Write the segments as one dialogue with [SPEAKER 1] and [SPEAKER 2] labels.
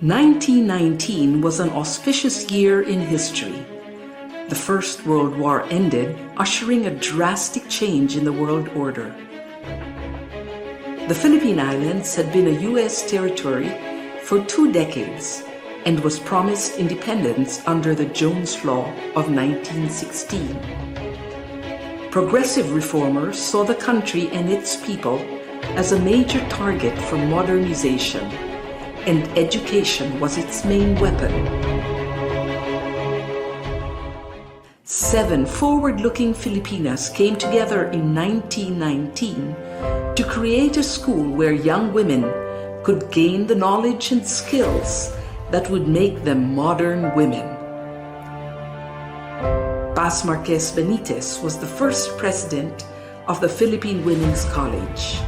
[SPEAKER 1] 1919 was an auspicious year in history. The First World War ended, ushering a drastic change in the world order. The Philippine Islands had been a U.S. territory for 2 decades and was promised independence under the Jones Law of 1916. Progressive reformers saw the country and its people as a major target for modernization, and education was its main weapon. 7 forward-looking Filipinas came together in 1919 to create a school where young women could gain the knowledge and skills that would make them modern women. Paz Marquez Benitez was the first president of the Philippine Women's College.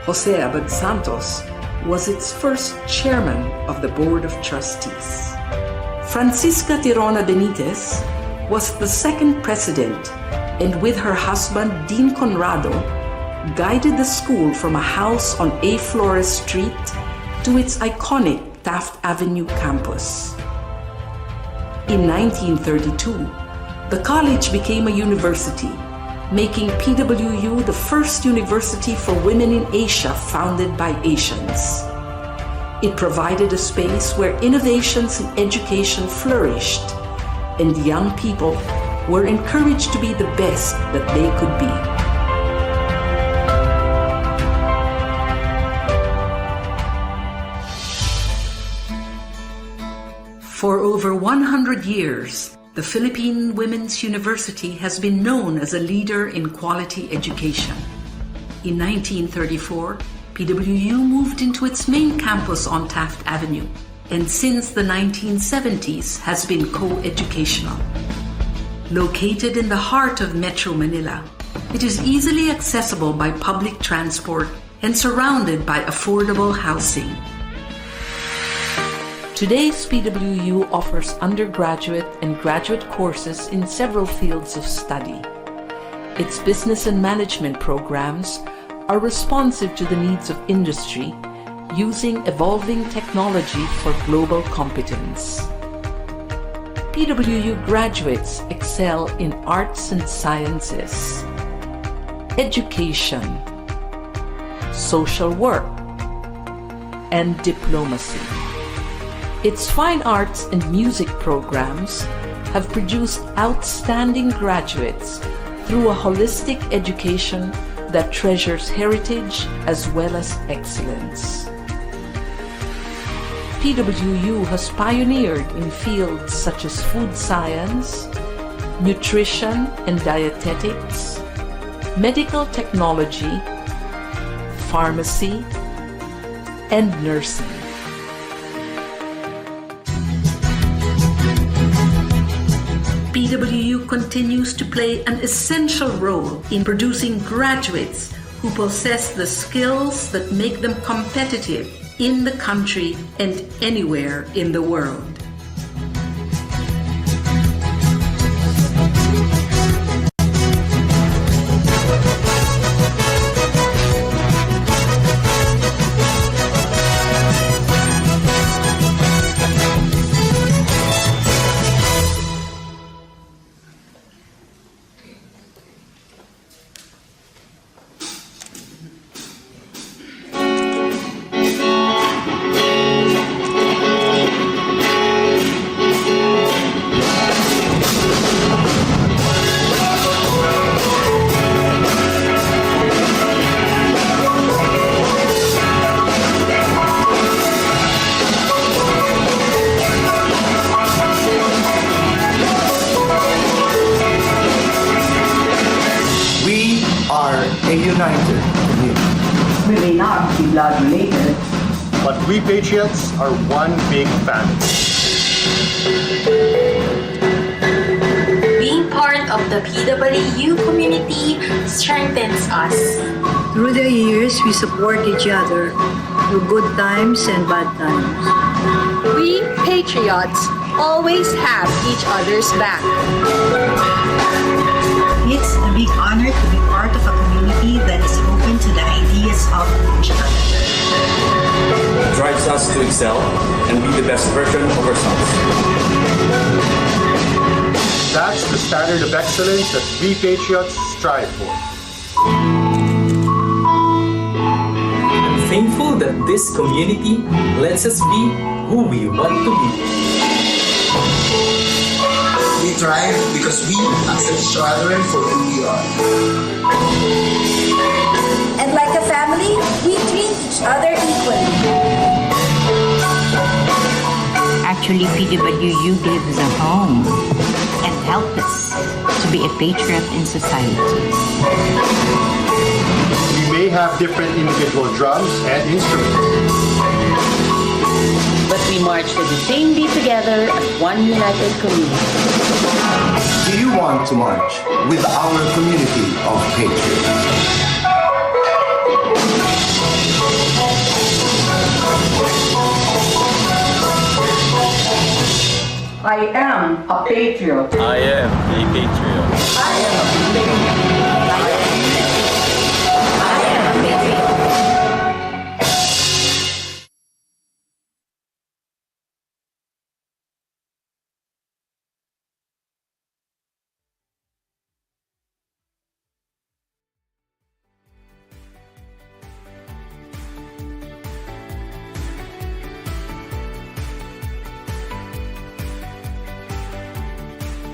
[SPEAKER 1] Jose Abad Santos was its first chairman of the Board of Trustees. Francisca Tirona Benitez was the second president, and with her husband Dean Conrado, guided the school from a house on A. Flores Street to its iconic Taft Avenue campus. In 1932, the college became a university, making PWU the first university for women in Asia founded by Asians. It provided a space where innovations in education flourished, and young people were encouraged to be the best that they could be. For over 100 years, the Philippine Women's University has been known as a leader in quality education. In 1934, PWU moved into its main campus on Taft Avenue, and since the 1970s has been co-educational. Located in the heart of Metro Manila, it is easily accessible by public transport and surrounded by affordable housing. Today's PWU offers undergraduate and graduate courses in several fields of study. Its business and management programs are responsive to the needs of industry, using evolving technology for global competence. PWU graduates excel in arts and sciences, education, social work, and diplomacy. Its fine arts and music programs have produced outstanding graduates through a holistic education that treasures heritage as well as excellence. PWU has pioneered in fields such as food science, nutrition and dietetics, medical technology, pharmacy, and nursing. PWU continues to play an essential role in producing graduates who possess the skills that make them competitive in the country and anywhere in the world.
[SPEAKER 2] A united community.
[SPEAKER 3] We may not be blood related,
[SPEAKER 4] but we Patriots are one big family.
[SPEAKER 5] Being part of the PWU community strengthens us.
[SPEAKER 6] Through the years, we support each other through good times and bad times.
[SPEAKER 7] We Patriots always have each other's back.
[SPEAKER 8] It's a big honor to be part of a community that is open to the ideas of each other.
[SPEAKER 9] Drives us to excel and be the best version of ourselves.
[SPEAKER 4] That's the standard of excellence that we Patriots strive for.
[SPEAKER 10] I'm thankful that this community lets us be who we want to be.
[SPEAKER 2] We thrive because we accept each other for who we are.
[SPEAKER 11] And like a family, we treat each other equally.
[SPEAKER 12] Actually, PWU gave us a home and helped us to be a patriot in society.
[SPEAKER 4] We may have different individual drums and instruments,
[SPEAKER 3] But we march to the same beat together as one united community.
[SPEAKER 2] Do you want to march with our community of patriots?
[SPEAKER 3] I am a patriot.
[SPEAKER 10] I am a patriot.
[SPEAKER 3] I am a patriot.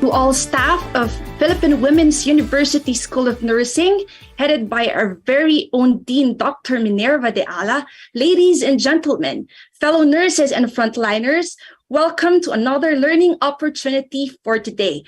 [SPEAKER 13] To all staff of Philippine Women's University School of Nursing, headed by our very own Dean, Dr. Minerva de Ala, ladies and gentlemen, fellow nurses and frontliners, welcome to another learning opportunity for today.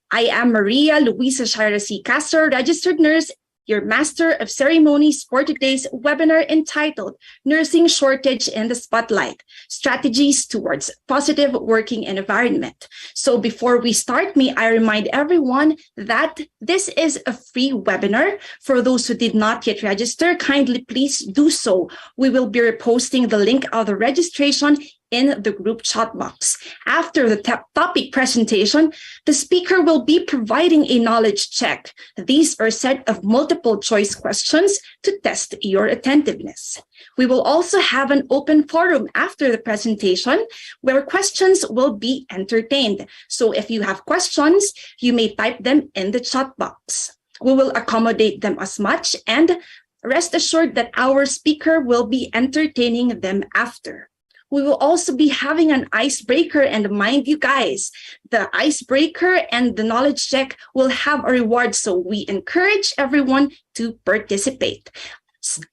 [SPEAKER 13] I am Maria Luisa Shira C. Castro, registered nurse, your Master of Ceremonies for today's webinar entitled Nursing Shortage in the Spotlight, Strategies Towards Positive Working Environment. So before we start, may I remind everyone that this is a free webinar. For those who did not yet register, kindly please do so. We will be reposting the link of the registration in the group chat box. After the topic presentation, the speaker will be providing a knowledge check. These are a set of multiple choice questions to test your attentiveness. We will also have an open forum after the presentation where questions will be entertained. So if you have questions, you may type them in the chat box. We will accommodate them as much, and rest assured that our speaker will be entertaining them after. We will also be having an icebreaker, and mind you guys, the icebreaker and the knowledge check will have a reward, so we encourage everyone to participate.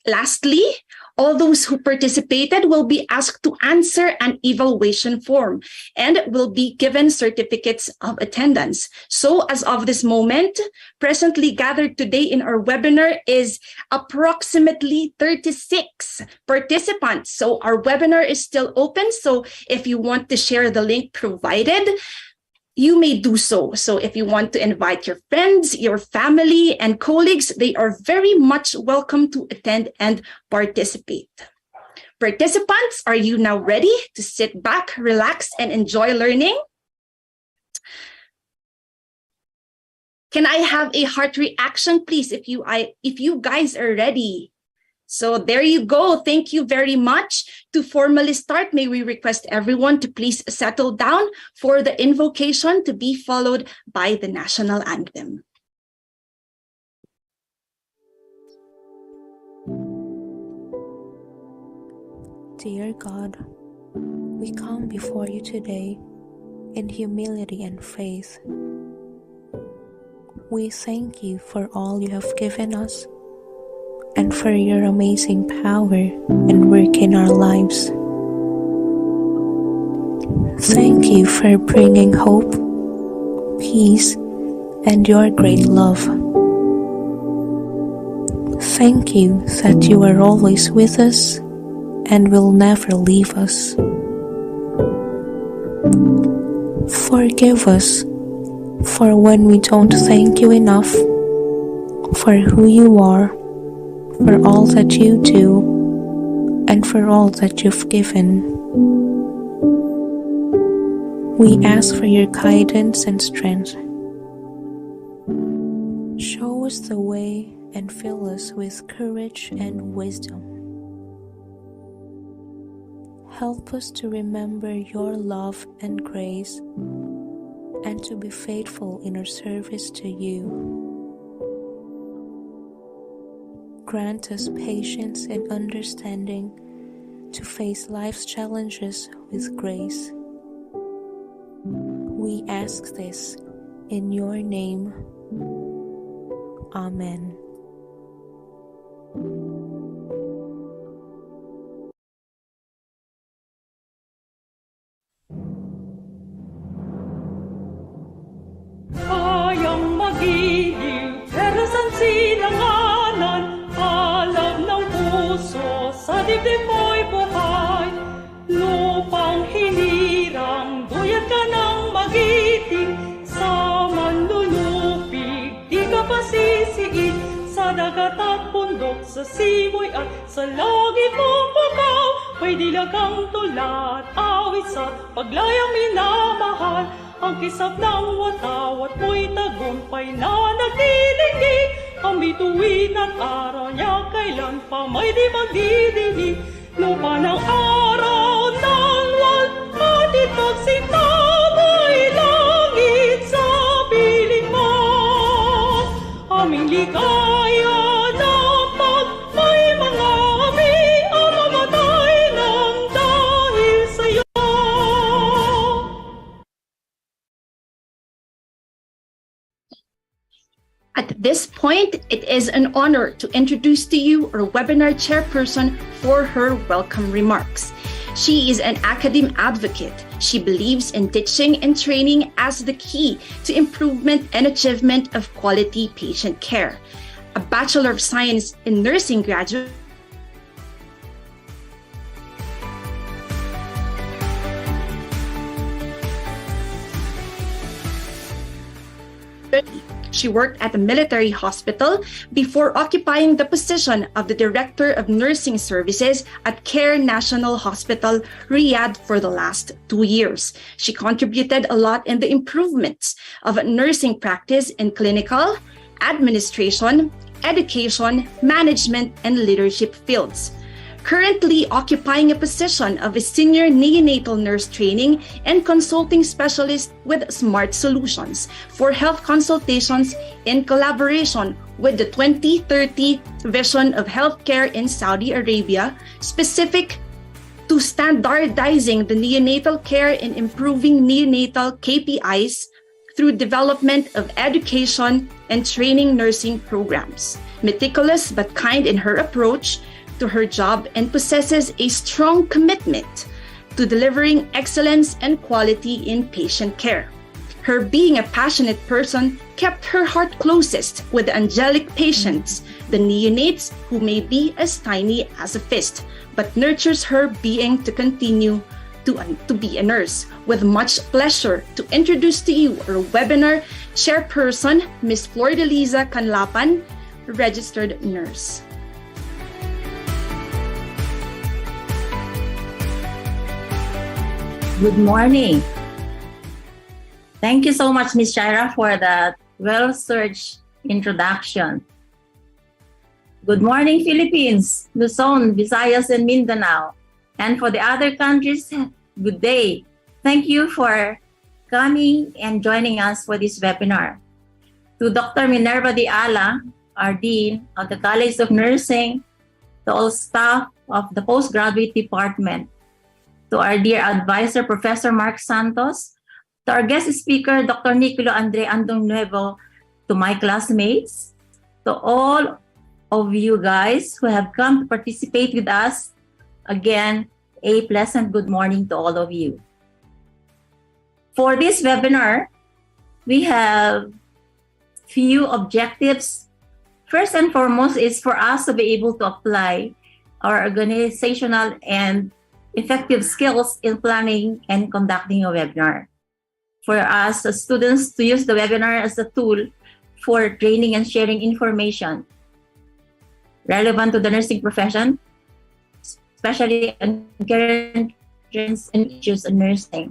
[SPEAKER 13] Lastly, all those who participated will be asked to answer an evaluation form and will be given certificates of attendance. So as of this moment, presently gathered today in our webinar is approximately 36 participants. So our webinar is still open. So if you want to share the link provided, you may do so. So if you want to invite your friends, your family, and colleagues, they are very much welcome to attend and participate. Participants, are you now ready to sit back, relax, and enjoy learning? Can I have a heart reaction, please, if you guys are ready? So there you go. Thank you very much. To formally start, may we request everyone to please settle down for the invocation to be followed by the national anthem.
[SPEAKER 14] Dear God, we come before you today in humility and faith. We thank you for all you have given us and for your amazing power and work in our lives. Thank you for bringing hope, peace, and your great love. Thank you that you are always with us and will never leave us. Forgive us for when we don't thank you enough for who you are, for all that you do, and for all that you've given. We ask for your guidance and strength. Show us the way and fill us with courage and wisdom. Help us to remember your love and grace and to be faithful in our service to you. Grant us patience and understanding to face life's challenges with grace. We ask this in your name. Amen.
[SPEAKER 15] Kayang magiliw, pero saan silanganan? Alam ng puso, sa dibdib mo'y buhay. Lupang hinirang, duyat ka ng magiting. Sa manlulupig, di ka pasisiid. Sa dagat at bundok, sa simoy at sa langit mong bukaw. May dilagang tulad, awit sa paglayang minamahal. Ang kisap ng watawat mo'y tagumpay na nagdiligig. Ang bituin at araw niya kailan pa may di magdidilig. Lupa ng araw ng at ipagsinta mo'y langit sa piling mo. Aming ligaya dapat may mga ami ang mamatay ng dahil sa'yo.
[SPEAKER 13] At this point, it is an honor to introduce to you our webinar chairperson for her welcome remarks. She is an academic advocate. She believes in teaching and training as the key to improvement and achievement of quality patient care. A Bachelor of Science in Nursing graduate, she worked at a military hospital before occupying the position of the Director of Nursing Services at Caire National Hospital, Riyadh for the last 2 years. She contributed a lot in the improvements of nursing practice in clinical, administration, education, management, and leadership fields. Currently occupying a position of a senior neonatal nurse training and consulting specialist with Smart Solutions for health consultations in collaboration with the 2030 vision of healthcare in Saudi Arabia, specific to standardizing the neonatal care and improving neonatal KPIs through development of education and training nursing programs. Meticulous but kind in her approach to her job and possesses a strong commitment to delivering excellence and quality in patient care. Her being a passionate person kept her heart closest with the angelic patients, the neonates who may be as tiny as a fist, but nurtures her being to continue to be a nurse. With much pleasure to introduce to you our webinar chairperson, Ms. Flordeliza Canlapan, registered nurse.
[SPEAKER 16] Good morning. Thank you so much, Ms. Shaira, for that well-searched introduction. Good morning, Philippines, Luzon, Visayas, and Mindanao. And for the other countries, good day. Thank you for coming and joining us for this webinar. To Dr. Minerva de Ala, our Dean of the College of Nursing, to all staff of the Postgraduate Department, to our dear advisor, Professor Mark Santos, to our guest speaker, Dr. Nicolo Andre Andong Nuevo, to my classmates, to all of you guys who have come to participate with us. Again, a pleasant good morning to all of you. For this webinar, we have few objectives. First and foremost is for us to be able to apply our organizational and effective skills in planning and conducting a webinar. For us as students to use the webinar as a tool for training and sharing information relevant to the nursing profession, especially on current trends and issues in nursing.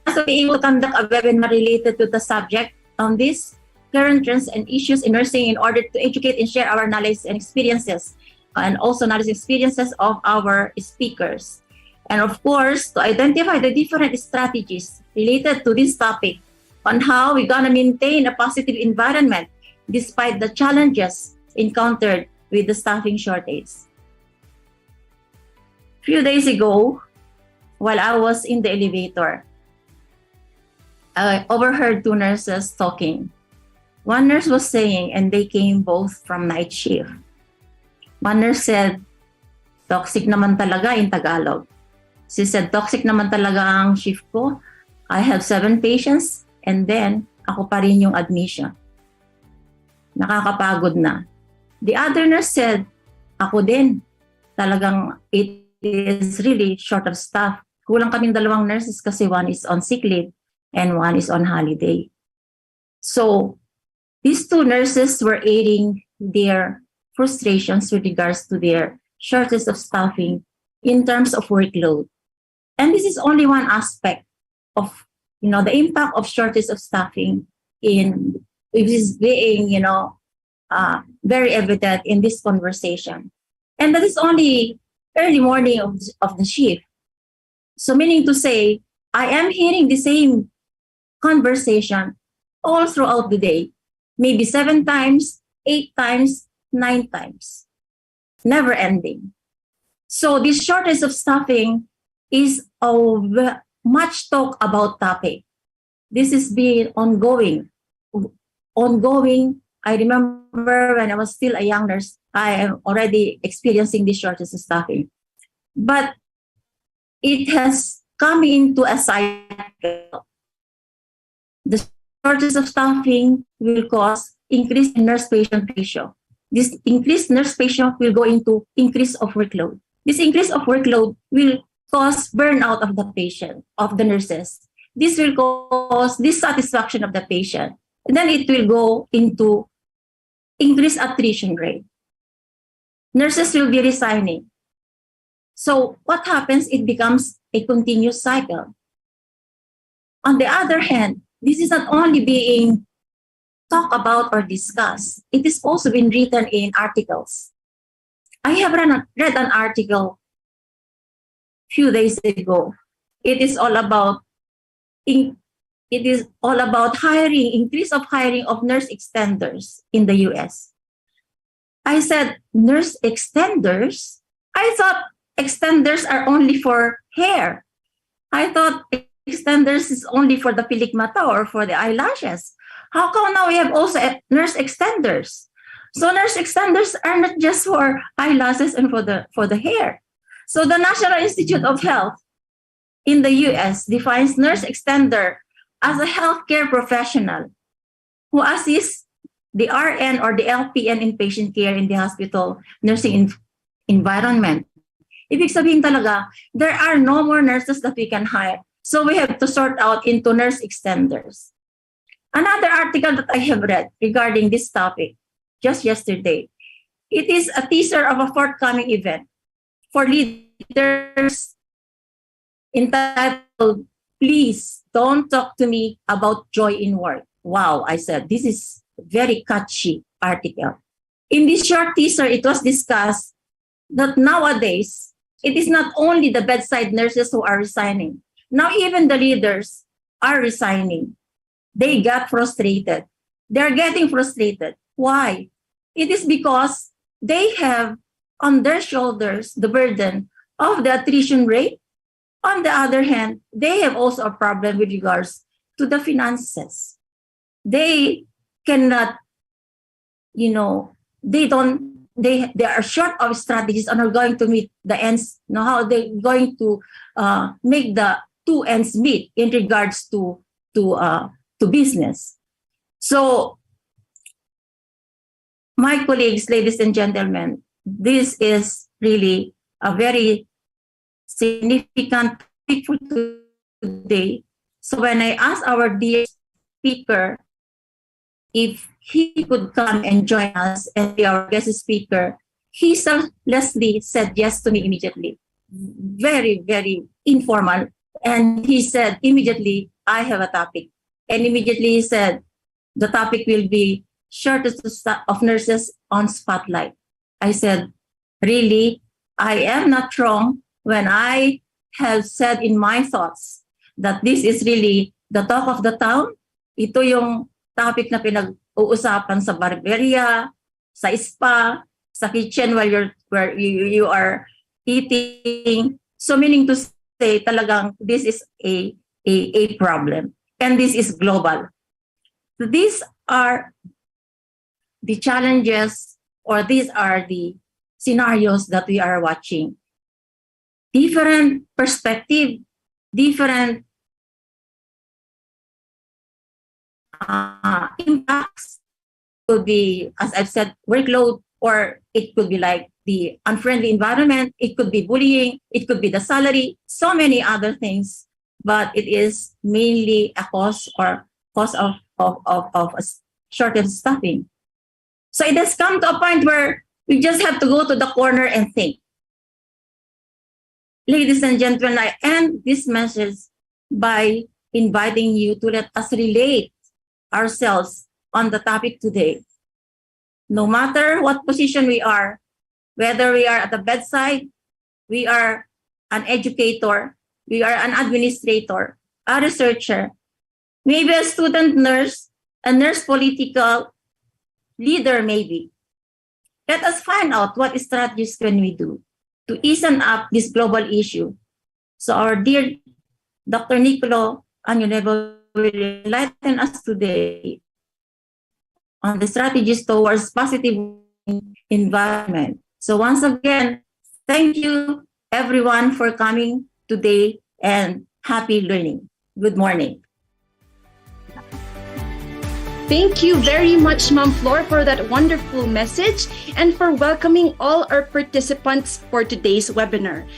[SPEAKER 16] Also be able to conduct a webinar related to the subject on this current trends and issues in nursing in order to educate and share our knowledge and experiences, and also knowledge and experiences of our speakers. And of course, to identify the different strategies related to this topic on how we're going to maintain a positive environment despite the challenges encountered with the staffing shortage. A few days ago, while I was in the elevator, I overheard two nurses talking. One nurse was saying, and they came both from night shift. One nurse said, toxic naman talaga in Tagalog. She said, toxic naman talaga ang shift ko. I have 7 patients and then ako pa rin yung admission. Nakakapagod na. The other nurse said, ako din. Talagang it is really short of staff. Kulang kaming 2 nurses kasi one is on sick leave and one is on holiday. So, these 2 nurses were airing their frustrations with regards to their shortage of staffing in terms of workload. And this is only one aspect of, the impact of shortage of staffing in it is being, very evident in this conversation. And that is only early morning of the shift. So meaning to say, I am hearing the same conversation all throughout the day, maybe 7 times, 8 times, 9 times, never ending. So this shortage of staffing is a much talk about topic. This is being ongoing. I remember when I was still a young nurse, I am already experiencing this shortage of staffing. But it has come into a cycle. The shortage of staffing will cause increase in nurse-patient ratio. This increased nurse-patient will go into increase of workload. This increase of workload will cause burnout of the patient, of the nurses. This will cause dissatisfaction of the patient. And then it will go into increased attrition rate. Nurses will be resigning. So what happens? It becomes a continuous cycle. On the other hand, this is not only being talked about or discussed, it is also been written in articles. I have read an article a few days ago. It is all about hiring, increase of hiring of nurse extenders in the US. I said, nurse extenders? I thought extenders are only for hair. I thought extenders is only for the pilikmata or for the eyelashes. How come now we have also nurse extenders? So nurse extenders are not just for eyelashes and for the hair. So the National Institute of Health in the US defines nurse extender as a healthcare professional who assists the RN or the LPN in patient care in the hospital nursing environment. Ibig sabihin talaga, there are no more nurses that we can hire. So we have to sort out into nurse extenders. Another article that I have read regarding this topic just yesterday, it is a teaser of a forthcoming event for leaders entitled, Please Don't Talk to Me About Joy in Work. Wow, I said, this is a very catchy article. In this short teaser, it was discussed that nowadays, it is not only the bedside nurses who are resigning. Now even the leaders are resigning. They got frustrated. They're getting frustrated. Why? It is because they have on their shoulders the burden of the attrition rate. On the other hand, they have also a problem with regards to the finances. They cannot, they are short of strategies and are going to meet the ends, how they're going to make the 2 ends meet in regards to business. So, my colleagues, ladies and gentlemen, this is really a very significant topic for today. So when I asked our dear speaker if he could come and join us and be our guest speaker, he selflessly said yes to me immediately. Very, very informal. And he said immediately, I have a topic. And immediately he said, the topic will be shortage of nurses on spotlight. I said, really? I am not wrong when I have said in my thoughts that this is really the talk of the town. Ito yung topic na pinag-uusapan sa barberia, sa spa, sa kitchen where you are eating. So meaning to say talagang this is a problem, and this is global. So these are the challenges, or these are the scenarios that we are watching. Different perspective, different impacts. Could be, as I've said, workload, or it could be like the unfriendly environment, it could be bullying, it could be the salary, so many other things, but it is mainly a cause of a shortage of staffing. So it has come to a point where we just have to go to the corner and think. Ladies and gentlemen, I end this message by inviting you to let us relate ourselves on the topic today. No matter what position we are, whether we are at the bedside, we are an educator, we are an administrator, a researcher, maybe a student nurse, a nurse political leader maybe. Let us find out what strategies can we do to ease up this global issue. So our dear Dr. Nicolo Añonevo will enlighten us today on the strategies towards positive environment. So once again, thank you everyone for coming today, and happy learning. Good morning.
[SPEAKER 13] Thank you very much, Ma'am Flor, for that wonderful message and for welcoming all our participants for today's webinar.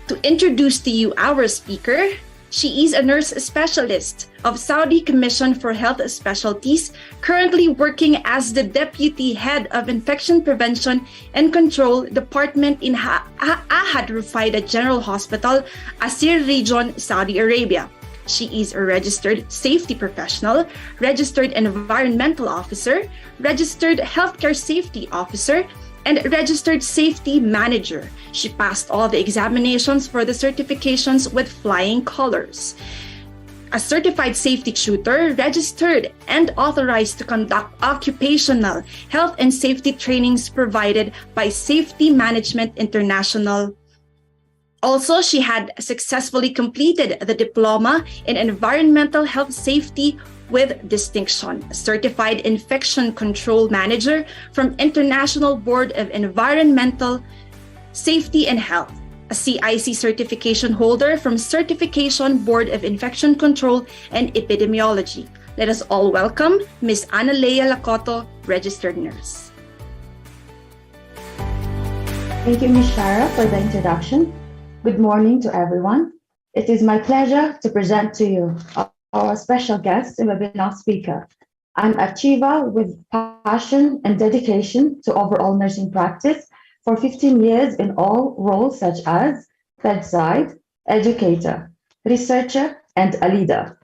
[SPEAKER 13] To introduce to you our speaker, she is a nurse specialist of Saudi Commission for Health Specialties, currently working as the Deputy Head of Infection Prevention and Control Department in Ahad Rufaida General Hospital, Asir Region, Saudi Arabia. She is a registered safety professional, registered environmental officer, registered healthcare safety officer, and registered safety manager. She passed all the examinations for the certifications with flying colors. A certified safety tutor, registered and authorized to conduct occupational health and safety trainings provided by Safety Management International. Also, she had successfully completed the diploma in environmental health safety with distinction, a certified infection control manager from International Board of Environmental Safety and Health, a CIC certification holder from Certification Board of Infection Control and Epidemiology. Let us all welcome Ms. Analea Lacoto, registered nurse.
[SPEAKER 17] Thank you, Ms. Shara, for the introduction. Good morning to everyone. It is my pleasure to present to you our special guest and webinar speaker, an achiever with passion and dedication to overall nursing practice for 15 years in all roles such as bedside, educator, researcher, and a leader.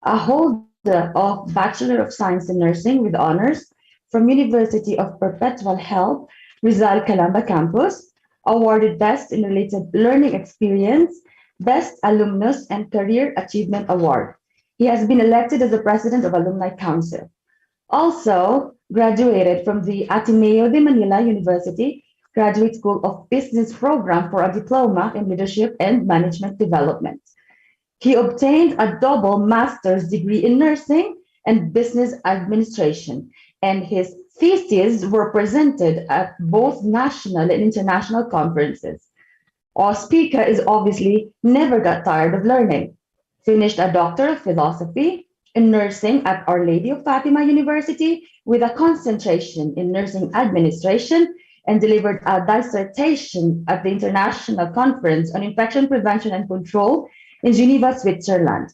[SPEAKER 17] A holder of Bachelor of Science in Nursing with honors from University of Perpetual Help, Rizal Calamba Campus, awarded Best in Related Learning Experience, Best Alumnus and Career Achievement Award. He has been elected as the President of Alumni Council. Also graduated from the Ateneo de Manila University Graduate School of Business Program for a Diploma in Leadership and Management Development. He obtained a double master's degree in nursing and business administration, and his theses were presented at both national and international conferences. Our speaker is obviously never got tired of learning. Finished a Doctor of Philosophy in Nursing at Our Lady of Fatima University with a concentration in Nursing Administration, and delivered a dissertation at the International Conference on Infection Prevention and Control in Geneva, Switzerland.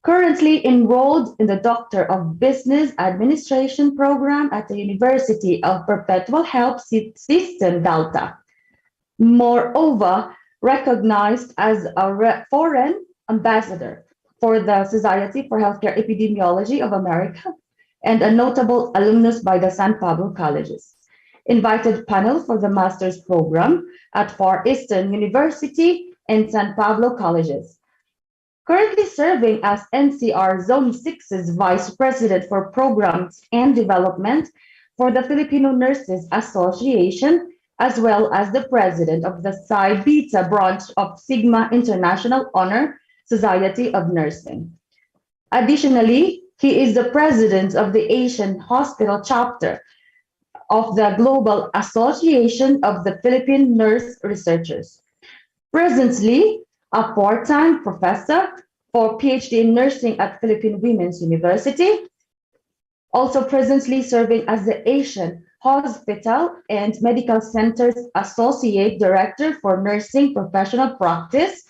[SPEAKER 17] Currently enrolled in the Doctor of Business Administration program at the University of Perpetual Help System Delta. Moreover, recognized as a foreign ambassador for the Society for Healthcare Epidemiology of America and a notable alumnus by the San Pablo Colleges. Invited panel for the master's program at Far Eastern University and San Pablo colleges. Currently serving as NCR Zone 6's Vice President for Programs and Development for the Filipino Nurses Association, as well as the President of the Psi Beta branch of Sigma International Honor Society of Nursing. Additionally, he is the President of the Asian Hospital Chapter of the Global Association of the Philippine Nurse Researchers. Presently, a part-time professor for PhD in nursing at Philippine Women's University, also presently serving as the Asian Hospital and Medical Centers Associate Director for Nursing Professional Practice,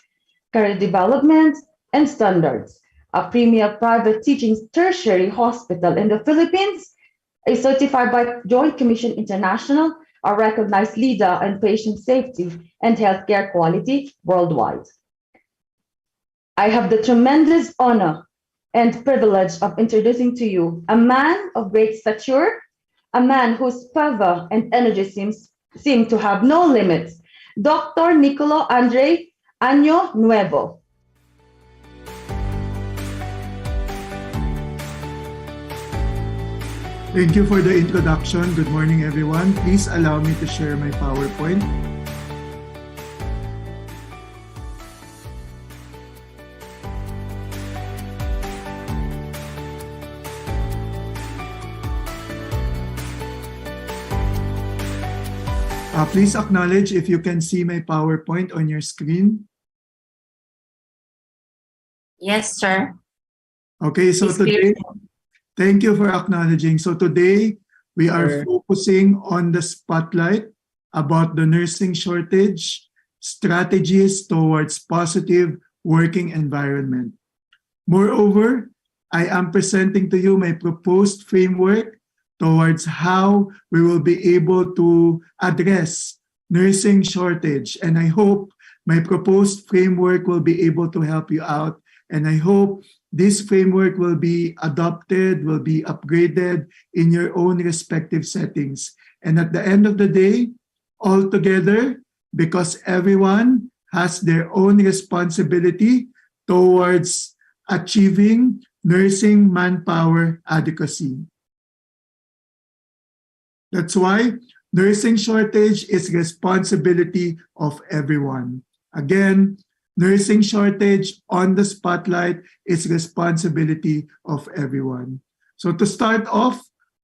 [SPEAKER 17] Career Development, and Standards, a premier private teaching tertiary hospital in the Philippines, a certified by Joint Commission International, a recognized leader in patient safety and healthcare quality worldwide. I have the tremendous honor and privilege of introducing to you a man of great stature, a man whose fervor and energy seem to have no limits, Dr. Nicolo Andre Año Nuevo.
[SPEAKER 18] Thank you for the introduction. Good morning, everyone. Please allow me to share my PowerPoint. Please acknowledge if you can see my PowerPoint on your screen.
[SPEAKER 16] Yes, sir.
[SPEAKER 18] Okay, so today, thank you for acknowledging. So today, we are focusing on the spotlight about the nursing shortage, strategies towards positive working environment. Moreover, I am presenting to you my proposed framework towards how we will be able to address nursing shortage. And I hope my proposed framework will be able to help you out. And I hope this framework will be adopted, will be upgraded in your own respective settings. And at the end of the day, all together, because everyone has their own responsibility towards achieving nursing manpower adequacy. That's why nursing shortage is responsibility of everyone. Again, nursing shortage on the spotlight is responsibility of everyone. So to start off,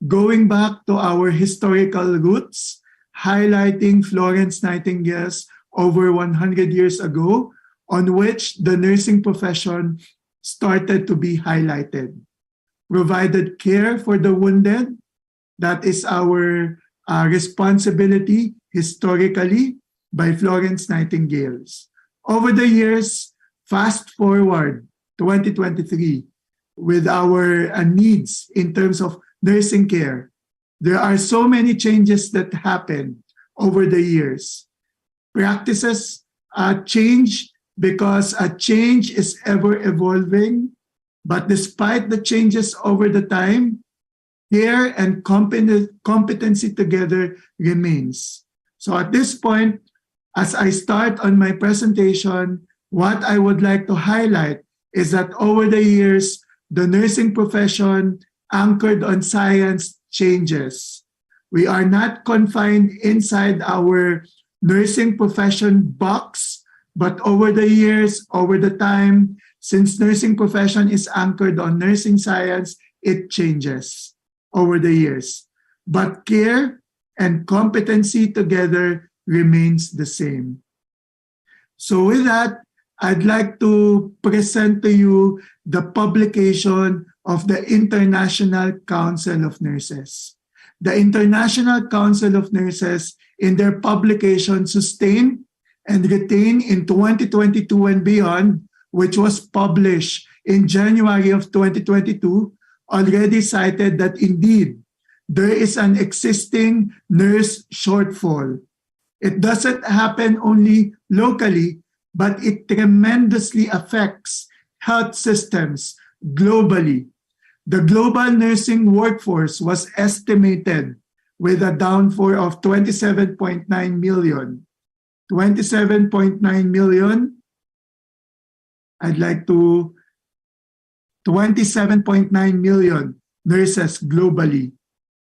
[SPEAKER 18] going back to our historical roots, highlighting Florence Nightingale's over 100 years ago, on which the nursing profession started to be highlighted. Provided care for the wounded. That is our responsibility historically by Florence Nightingale. Over the years, fast forward 2023, with our needs in terms of nursing care, there are so many changes that happen over the years. Practices change because a change is ever evolving, but despite the changes over the time, care and competency together remains. So at this point, as I start on my presentation, what I would like to highlight is that over the years, the nursing profession anchored on science changes. We are not confined inside our nursing profession box, but over the years, over the time, since nursing profession is anchored on nursing science, it changes over the years. But care and competency together remains the same. So with that, I'd like to present to you the publication of the International Council of Nurses. The International Council of Nurses, in their publication Sustain and Retain in 2022 and beyond, which was published in January of 2022, already cited that indeed there is an existing nurse shortfall. It doesn't happen only locally, but it tremendously affects health systems globally. The global nursing workforce was estimated with a downfall of 27.9 million. 27.9 million I'd like to 27.9 million nurses globally.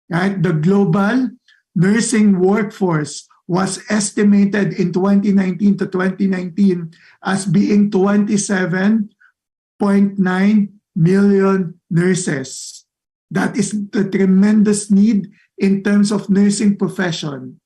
[SPEAKER 18] Right? The global nursing workforce was estimated in 2019 to 2019 as being 27.9 million nurses. That is the tremendous need in terms of nursing profession.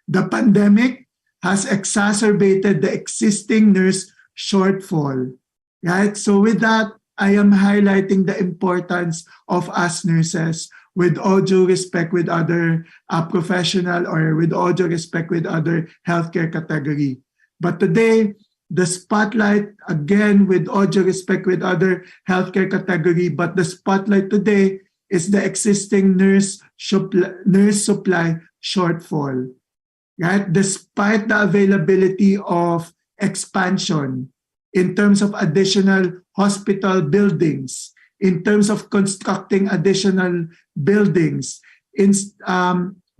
[SPEAKER 18] The pandemic has exacerbated the existing nurse shortfall. Right? So with that, I am highlighting the importance of us nurses, with all due respect with other professional, or with all due respect with other healthcare category. But today, the spotlight, again, with all due respect with other healthcare category, but the spotlight today is the existing nurse supply shortfall. Right? Despite the availability of expansion in terms of additional hospital buildings, in terms of constructing additional buildings,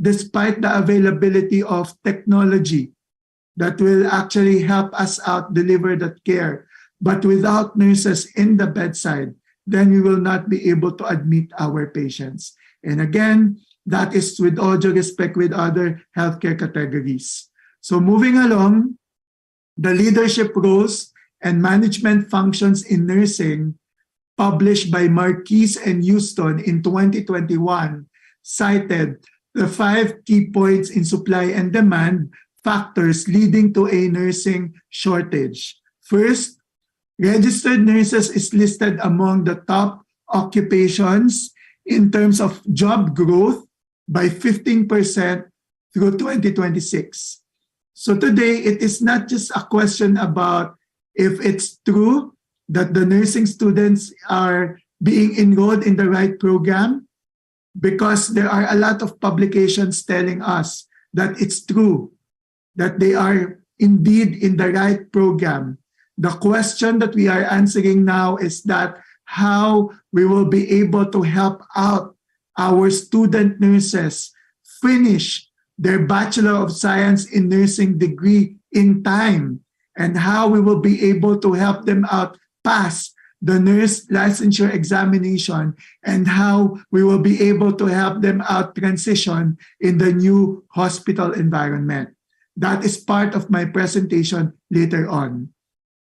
[SPEAKER 18] despite the availability of technology that will actually help us out deliver that care, but without nurses in the bedside, then we will not be able to admit our patients. And again, that is with all due respect with other healthcare categories. So moving along, the leadership roles and management functions in nursing, published by Marquise and Houston in 2021, cited the 5 key points in supply and demand factors leading to a nursing shortage. First, registered nurses is listed among the top occupations in terms of job growth by 15% through 2026. So today, it is not just a question about if it's true that the nursing students are being enrolled in the right program, because there are a lot of publications telling us that it's true, that they are indeed in the right program. The question that we are answering now is that how we will be able to help out our student nurses finish their Bachelor of Science in Nursing degree in time, and how we will be able to help them out pass the nurse licensure examination, and how we will be able to help them out transition in the new hospital environment. That is part of my presentation later on.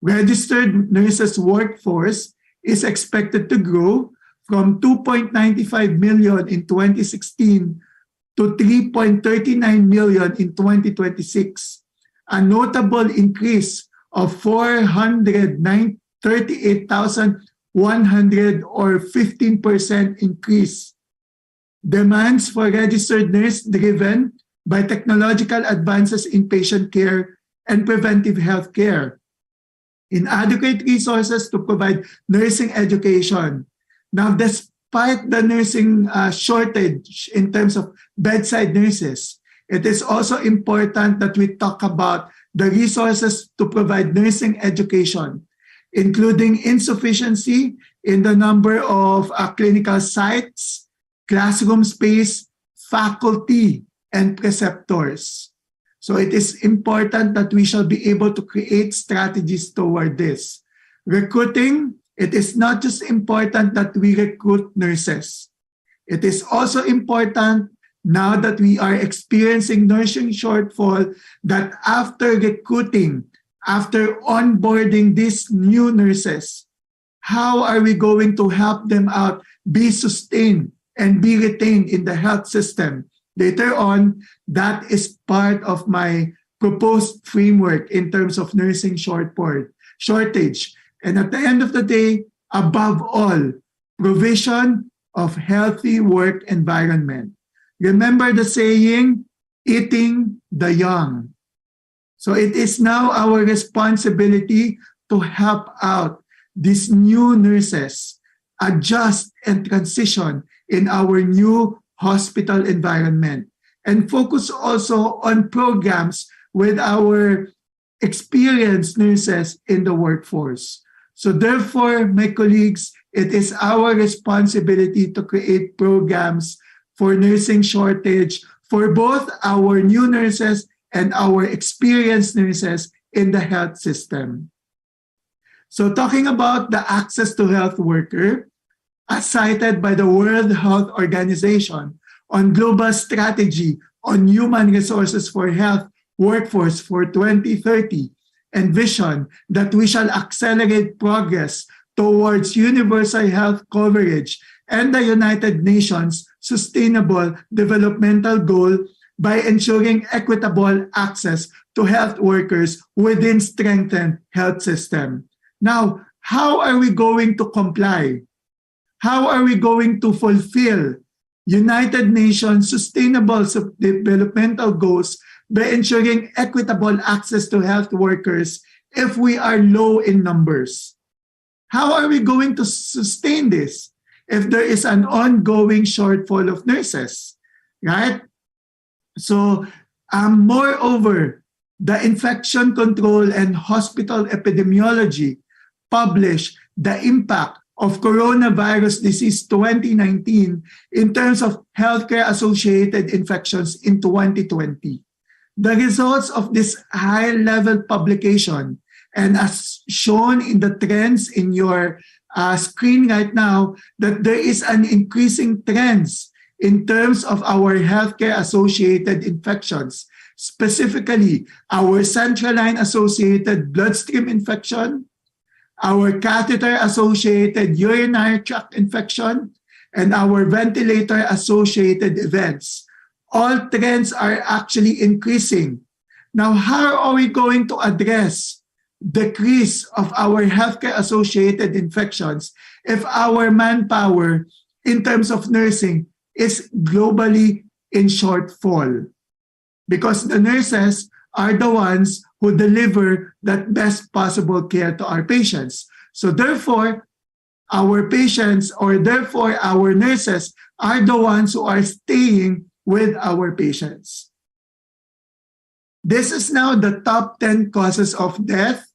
[SPEAKER 18] Registered nurses workforce is expected to grow from 2.95 million in 2016 to 3.39 million in 2026, a notable increase of 438,100 or 15% increase. Demands for registered nurse driven by technological advances in patient care and preventive health care. Inadequate resources to provide nursing education. Now, despite the nursing shortage in terms of bedside nurses, it is also important that we talk about the resources to provide nursing education, including insufficiency in the number of clinical sites, classroom space, faculty, and preceptors. So it is important that we shall be able to create strategies toward this. Recruiting, it is not just important that we recruit nurses. It is also important, now that we are experiencing nursing shortfall, that after recruiting, after onboarding these new nurses, how are we going to help them out be sustained and be retained in the health system? Later on, that is part of my proposed framework in terms of nursing shortage. And at the end of the day, above all, provision of healthy work environment. Remember the saying, eating the young. So it is now our responsibility to help out these new nurses adjust and transition in our new hospital environment, and focus also on programs with our experienced nurses in the workforce. So therefore, my colleagues, it is our responsibility to create programs for nursing shortage for both our new nurses and our experienced nurses in the health system. So talking about the access to health worker, as cited by the World Health Organization on Global Strategy on Human Resources for Health Workforce for 2030, envision that we shall accelerate progress towards universal health coverage and the United Nations Sustainable Developmental Goal by ensuring equitable access to health workers within strengthened health system. Now, how are we going to comply? How are we going to fulfill United Nations Sustainable Developmental Goals by ensuring equitable access to health workers if we are low in numbers? How are we going to sustain this if there is an ongoing shortfall of nurses, right? So, moreover, the Infection Control and Hospital Epidemiology published the impact of coronavirus disease 2019 in terms of healthcare-associated infections in 2020. The results of this high-level publication, and as shown in the trends in your screen right now, that there is an increasing trends in terms of our healthcare-associated infections, specifically our central line-associated bloodstream infection, our catheter-associated urinary tract infection, and our ventilator-associated events. All trends are actually increasing. Now, how are we going to address decrease of our healthcare-associated infections if our manpower in terms of nursing is globally in shortfall? Because the nurses are the ones who deliver that best possible care to our patients. So therefore, our patients, or therefore our nurses, are the ones who are staying with our patients. This is now the top 10 causes of death.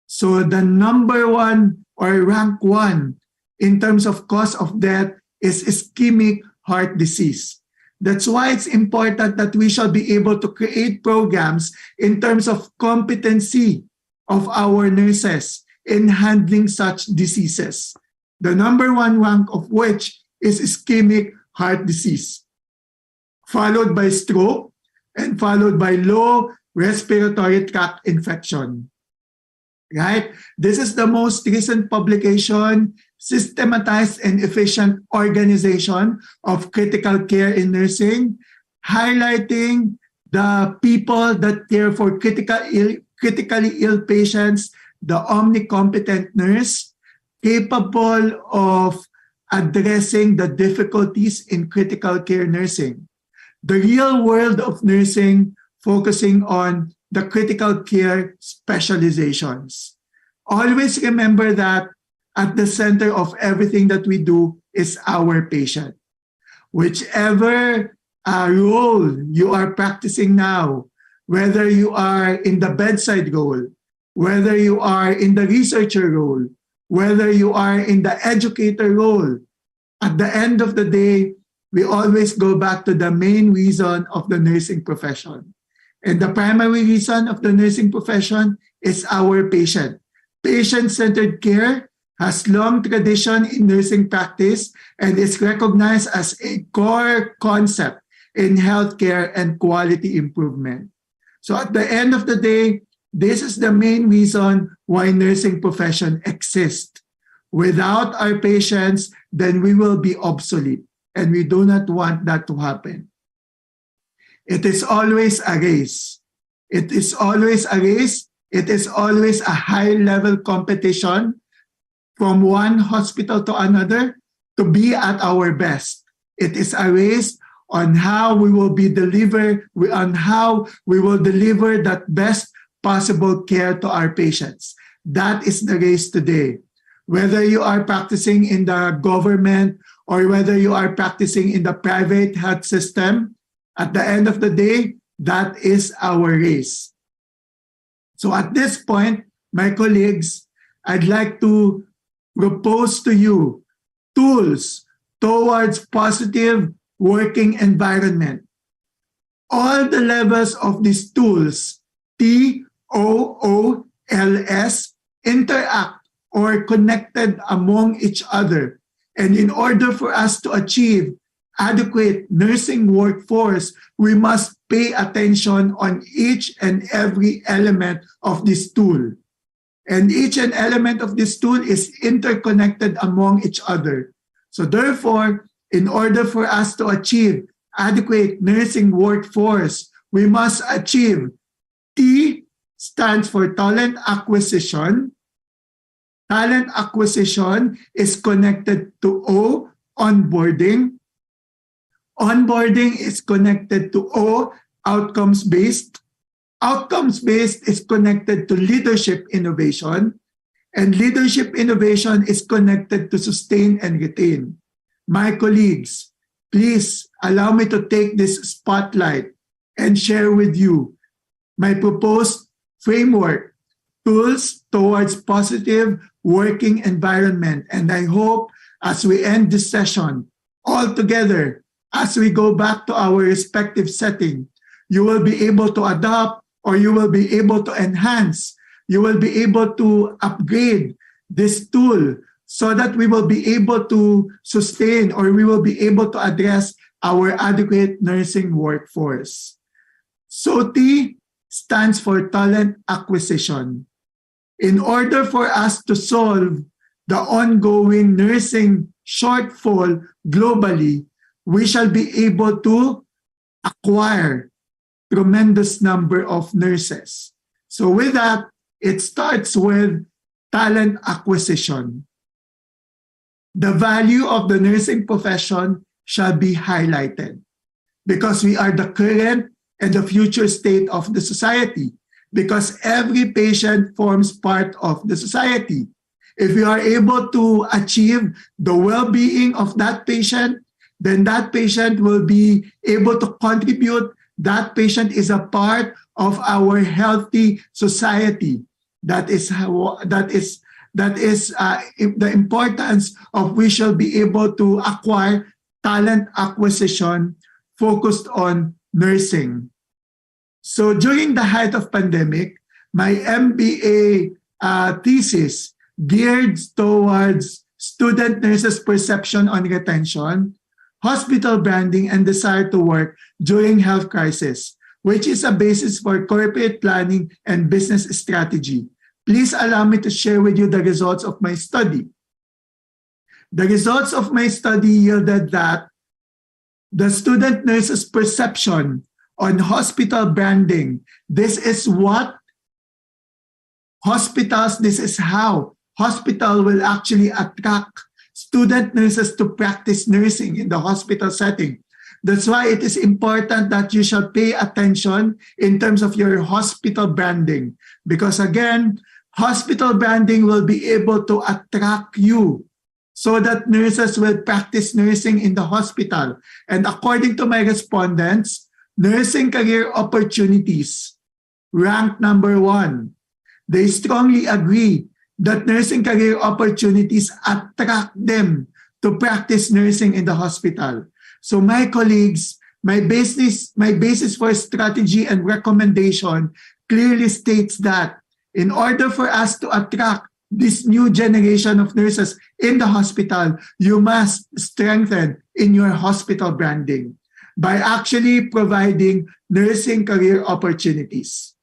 [SPEAKER 18] So the number one, or rank one, in terms of cause of death is ischemic heart disease. That's why it's important that we shall be able to create programs in terms of competency of our nurses in handling such diseases. The number one rank of which is ischemic heart disease, followed by stroke, and followed by low respiratory tract infection. Right? This is the most recent publication, Systematized and Efficient Organization of Critical Care in Nursing, highlighting the people that care for critically ill patients, the omnicompetent nurse, capable of addressing the difficulties in critical care nursing. The real world of nursing focusing on the critical care specializations. Always remember that at the center of everything that we do is our patient. Whichever role you are practicing now, whether you are in the bedside role, whether you are in the researcher role, whether you are in the educator role, at the end of the day, we always go back to the main reason of the nursing profession. And the primary reason of the nursing profession is our patient. Patient-centered care has long tradition in nursing practice and is recognized as a core concept in healthcare and quality improvement. So at the end of the day, this is the main reason why nursing profession exists. Without our patients, then we will be obsolete, and we do not want that to happen. It is always a race. It is always a race. It is always a high-level competition from one hospital to another to be at our best. It is a race on how we will deliver that best possible care to our patients. That is the race today. Whether you are practicing in the government or whether you are practicing in the private health system, at the end of the day, that is our race. So at this point, my colleagues, I'd like to propose to you tools towards positive working environment. All the levels of these tools, TOOLS, interconnected among each other. And in order for us to achieve adequate nursing workforce, we must pay attention on each and every element of this tool. And each and element of this tool is interconnected among each other. So therefore, in order for us to achieve adequate nursing workforce, we must achieve T stands for talent acquisition. Talent acquisition is connected to O, onboarding. Onboarding is connected to O, outcomes-based. Outcomes-based is connected to leadership innovation. And leadership innovation is connected to sustain and retain. My colleagues, please allow me to take this spotlight and share with you my proposed framework, tools towards positive working environment. And I hope as we end this session, all together, as we go back to our respective setting, you will be able to adopt or you will be able to enhance, you will be able to upgrade this tool so that we will be able to sustain or we will be able to address our adequate nursing workforce. So T stands for talent acquisition. In order for us to solve the ongoing nursing shortfall globally, we shall be able to acquire tremendous number of nurses. So with that, it starts with talent acquisition. The value of the nursing profession shall be highlighted because we are the current and the future state of the society, because every patient forms part of the society. If we are able to achieve the well-being of that patient, then that patient will be able to contribute. That patient is a part of our healthy society. That is the importance of we shall be able to acquire talent acquisition focused on nursing. So during the height of pandemic, my MBA thesis geared towards student nurses' perception on retention, hospital branding, and desire to work during health crisis, which is a basis for corporate planning and business strategy. Please allow me to share with you the results of my study. The results of my study yielded that the student nurses' perception on hospital branding, this is what hospitals, this is how hospital will actually attract student nurses to practice nursing in the hospital setting. That's why it is important that you shall pay attention in terms of your hospital branding. Because again, hospital branding will be able to attract you so that nurses will practice nursing in the hospital. And according to my respondents, nursing career opportunities ranked number 1. They strongly agree that nursing career opportunities attract them to practice nursing in the hospital. So my colleagues, my basis for strategy and recommendation clearly states that in order for us to attract this new generation of nurses in the hospital, you must strengthen in your hospital branding by actually providing nursing career opportunities.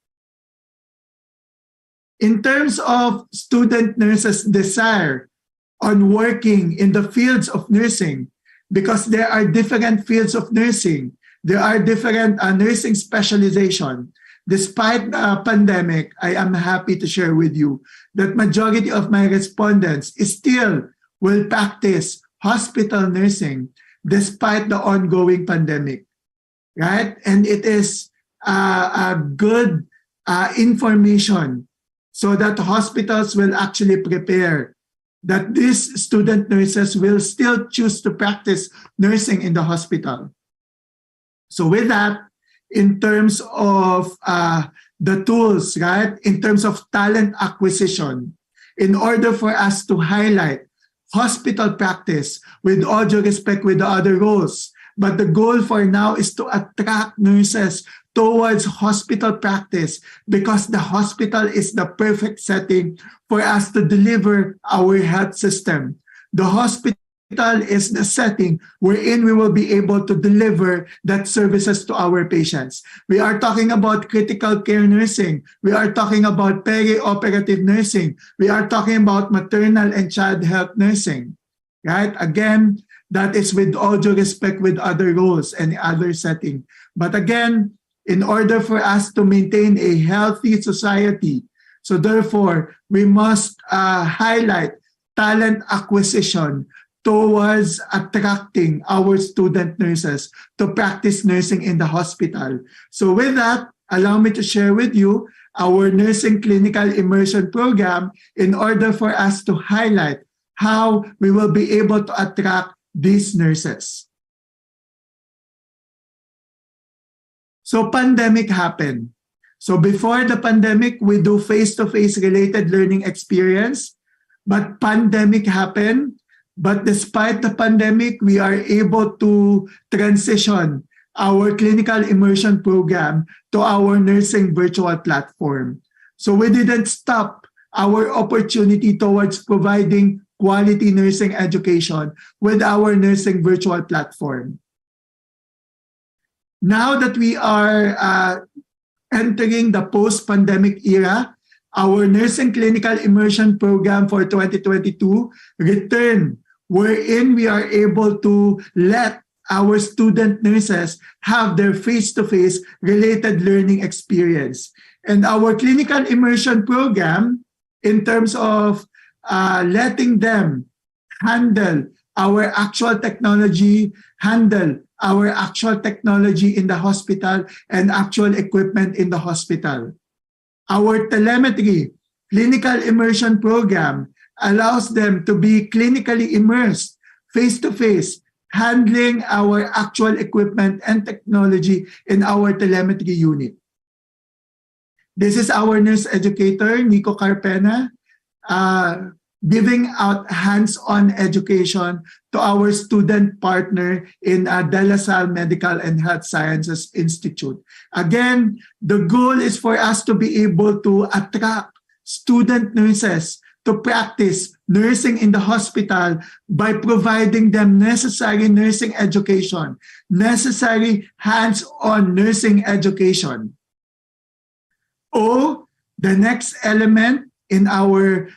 [SPEAKER 18] In terms of student nurses' desire on working in the fields of nursing, because there are different fields of nursing, there are different nursing specialization. Despite the pandemic, I am happy to share with you that majority of my respondents still will practice hospital nursing despite the ongoing pandemic, right? And it is a good information so that hospitals will actually prepare that these student nurses will still choose to practice nursing in the hospital. So with that, in terms of the tools, right? In terms of talent acquisition, in order for us to highlight hospital practice with all due respect with the other roles, but the goal for now is to attract nurses towards hospital practice, because the hospital is the perfect setting for us to deliver our health system. The hospital is the setting wherein we will be able to deliver that services to our patients. We are talking about critical care nursing. We are talking about peri-operative nursing. We are talking about maternal and child health nursing. Right? Again, that is with all due respect with other roles and other setting. But again, in order for us to maintain a healthy society, so therefore, we must highlight talent acquisition towards attracting our student nurses to practice nursing in the hospital. So with that, allow me to share with you our nursing clinical immersion program in order for us to highlight how we will be able to attract these nurses. So pandemic happened. So before the pandemic, we do face-to-face related learning experience, but pandemic happened. But despite the pandemic, we are able to transition our clinical immersion program to our nursing virtual platform. So we didn't stop our opportunity towards providing quality nursing education with our nursing virtual platform. Now that we are entering the post-pandemic era, our nursing clinical immersion program for 2022 returned, wherein we are able to let our student nurses have their face-to-face related learning experience. And our clinical immersion program, in terms of letting them handle our actual technology, in the hospital and actual equipment in the hospital. Our telemetry clinical immersion program allows them to be clinically immersed face-to-face, handling our actual equipment and technology in our telemetry unit. This is our nurse educator, Nico Carpena, giving out hands-on education to our student partner in De La Salle Medical and Health Sciences Institute. Again, the goal is for us to be able to attract student nurses to practice nursing in the hospital by providing them necessary nursing education, necessary hands-on nursing education. The next element in our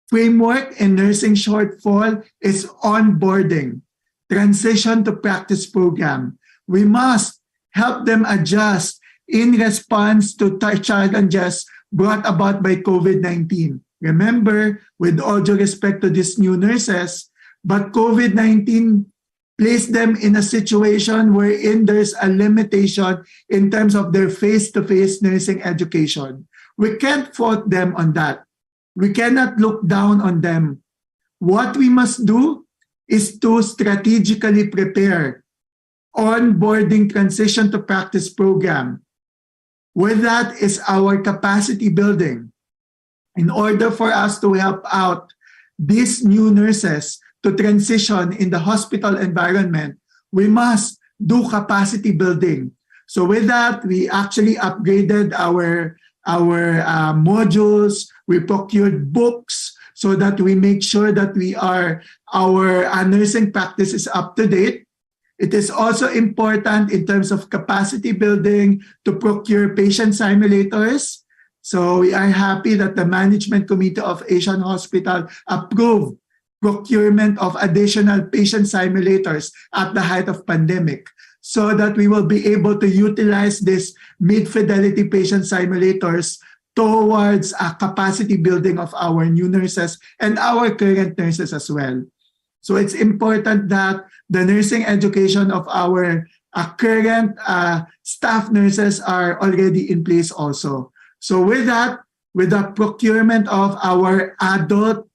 [SPEAKER 18] framework in nursing shortfall is onboarding, transition to practice program. We must help them adjust in response to challenges brought about by COVID-19. Remember, with all due respect to these new nurses, but COVID-19 placed them in a situation wherein there's a limitation in terms of their face-to-face nursing education. We can't fault them on that. We cannot look down on them. What we must do is to strategically prepare onboarding transition to practice program. With that is our capacity building. In order for us to help out these new nurses to transition in the hospital environment, we must do capacity building. So with that, we actually upgraded our modules. We procured books so that we make sure that our nursing practice is up to date. It is also important in terms of capacity building to procure patient simulators. So we are happy that the Management Committee of Asian Hospital approved procurement of additional patient simulators at the height of pandemic, so that we will be able to utilize this mid-fidelity patient simulators towards a capacity building of our new nurses and our current nurses as well. So it's important that the nursing education of our current staff nurses are already in place also. So with that, with the procurement of our adult,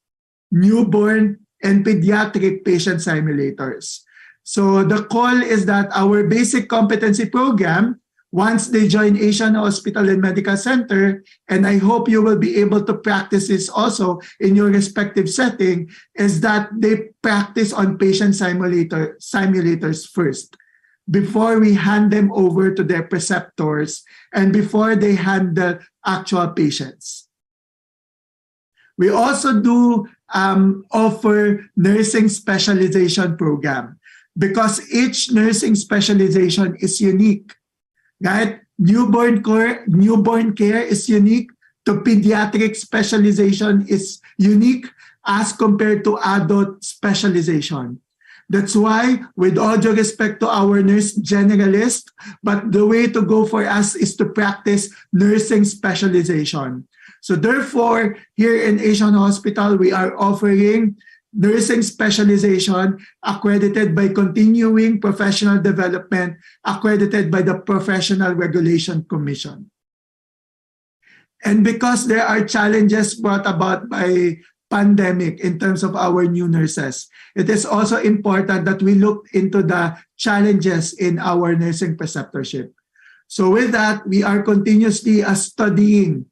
[SPEAKER 18] newborn, and pediatric patient simulators. So the call is that our basic competency program once they join Asian Hospital and Medical Center, and I hope you will be able to practice this also in your respective setting, is that they practice on patient simulators first, before we hand them over to their preceptors and before they handle actual patients. We also do offer nursing specialization program, because each nursing specialization is unique, right? Newborn care is unique, to pediatric specialization is unique as compared to adult specialization. That's why, with all due respect to our nurse generalist, but the way to go for us is to practice nursing specialization. So therefore, here in Asian Hospital, we are offering nursing specialization accredited by Continuing Professional Development, accredited by the Professional Regulation Commission. And because there are challenges brought about by pandemic in terms of our new nurses, it is also important that we look into the challenges in our nursing preceptorship. So with that, we are continuously studying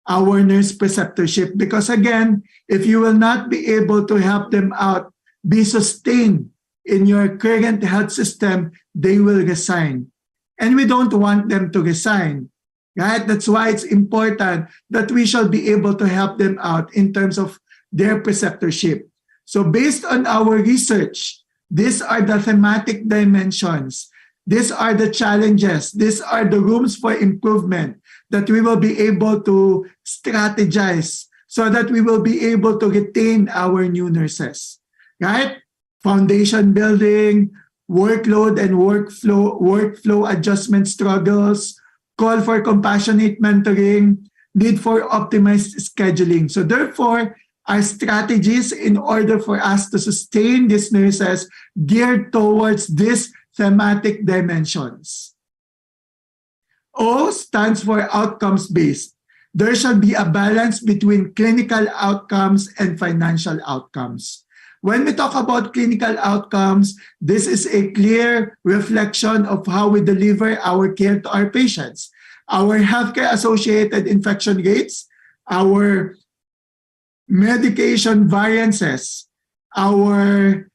[SPEAKER 18] our nurse preceptorship, because again, if you will not be able to help them out, be sustained in your current health system, they will resign. And we don't want them to resign, right? That's why it's important that we shall be able to help them out in terms of their preceptorship. So based on our research, these are the thematic dimensions. These are the challenges. These are the rooms for improvement that we will be able to strategize so that we will be able to retain our new nurses, right? Foundation building, workload and workflow adjustment struggles, call for compassionate mentoring, need for optimized scheduling. So therefore, our strategies in order for us to sustain these nurses geared towards these thematic dimensions. O stands for outcomes-based. There shall be a balance between clinical outcomes and financial outcomes. When we talk about clinical outcomes, this is a clear reflection of how we deliver our care to our patients. Our healthcare-associated infection rates, our medication variances, our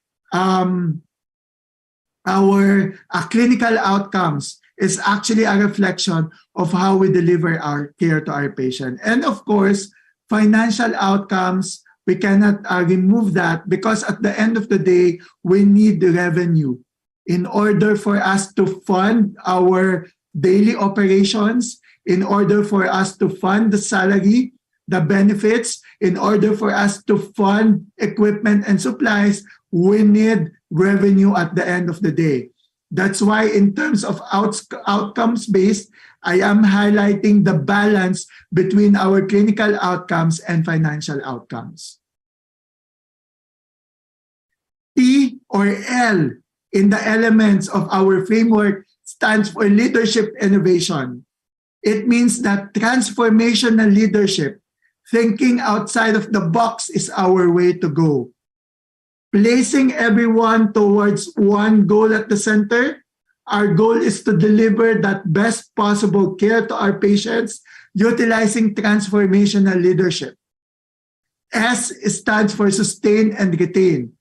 [SPEAKER 18] clinical outcomes is actually a reflection of how we deliver our care to our patient. And of course, financial outcomes, we cannot remove that, because at the end of the day, we need the revenue in order for us to fund our daily operations, in order for us to fund the salary, the benefits, in order for us to fund equipment and supplies, we need revenue at the end of the day. That's why in terms of outcomes-based, I am highlighting the balance between our clinical outcomes and financial outcomes. T or L in the elements of our framework stands for leadership innovation. It means that transformational leadership, thinking outside of the box, is our way to go. Placing everyone towards one goal at the center, our goal is to deliver that best possible care to our patients utilizing transformational leadership. S stands for sustain and retain.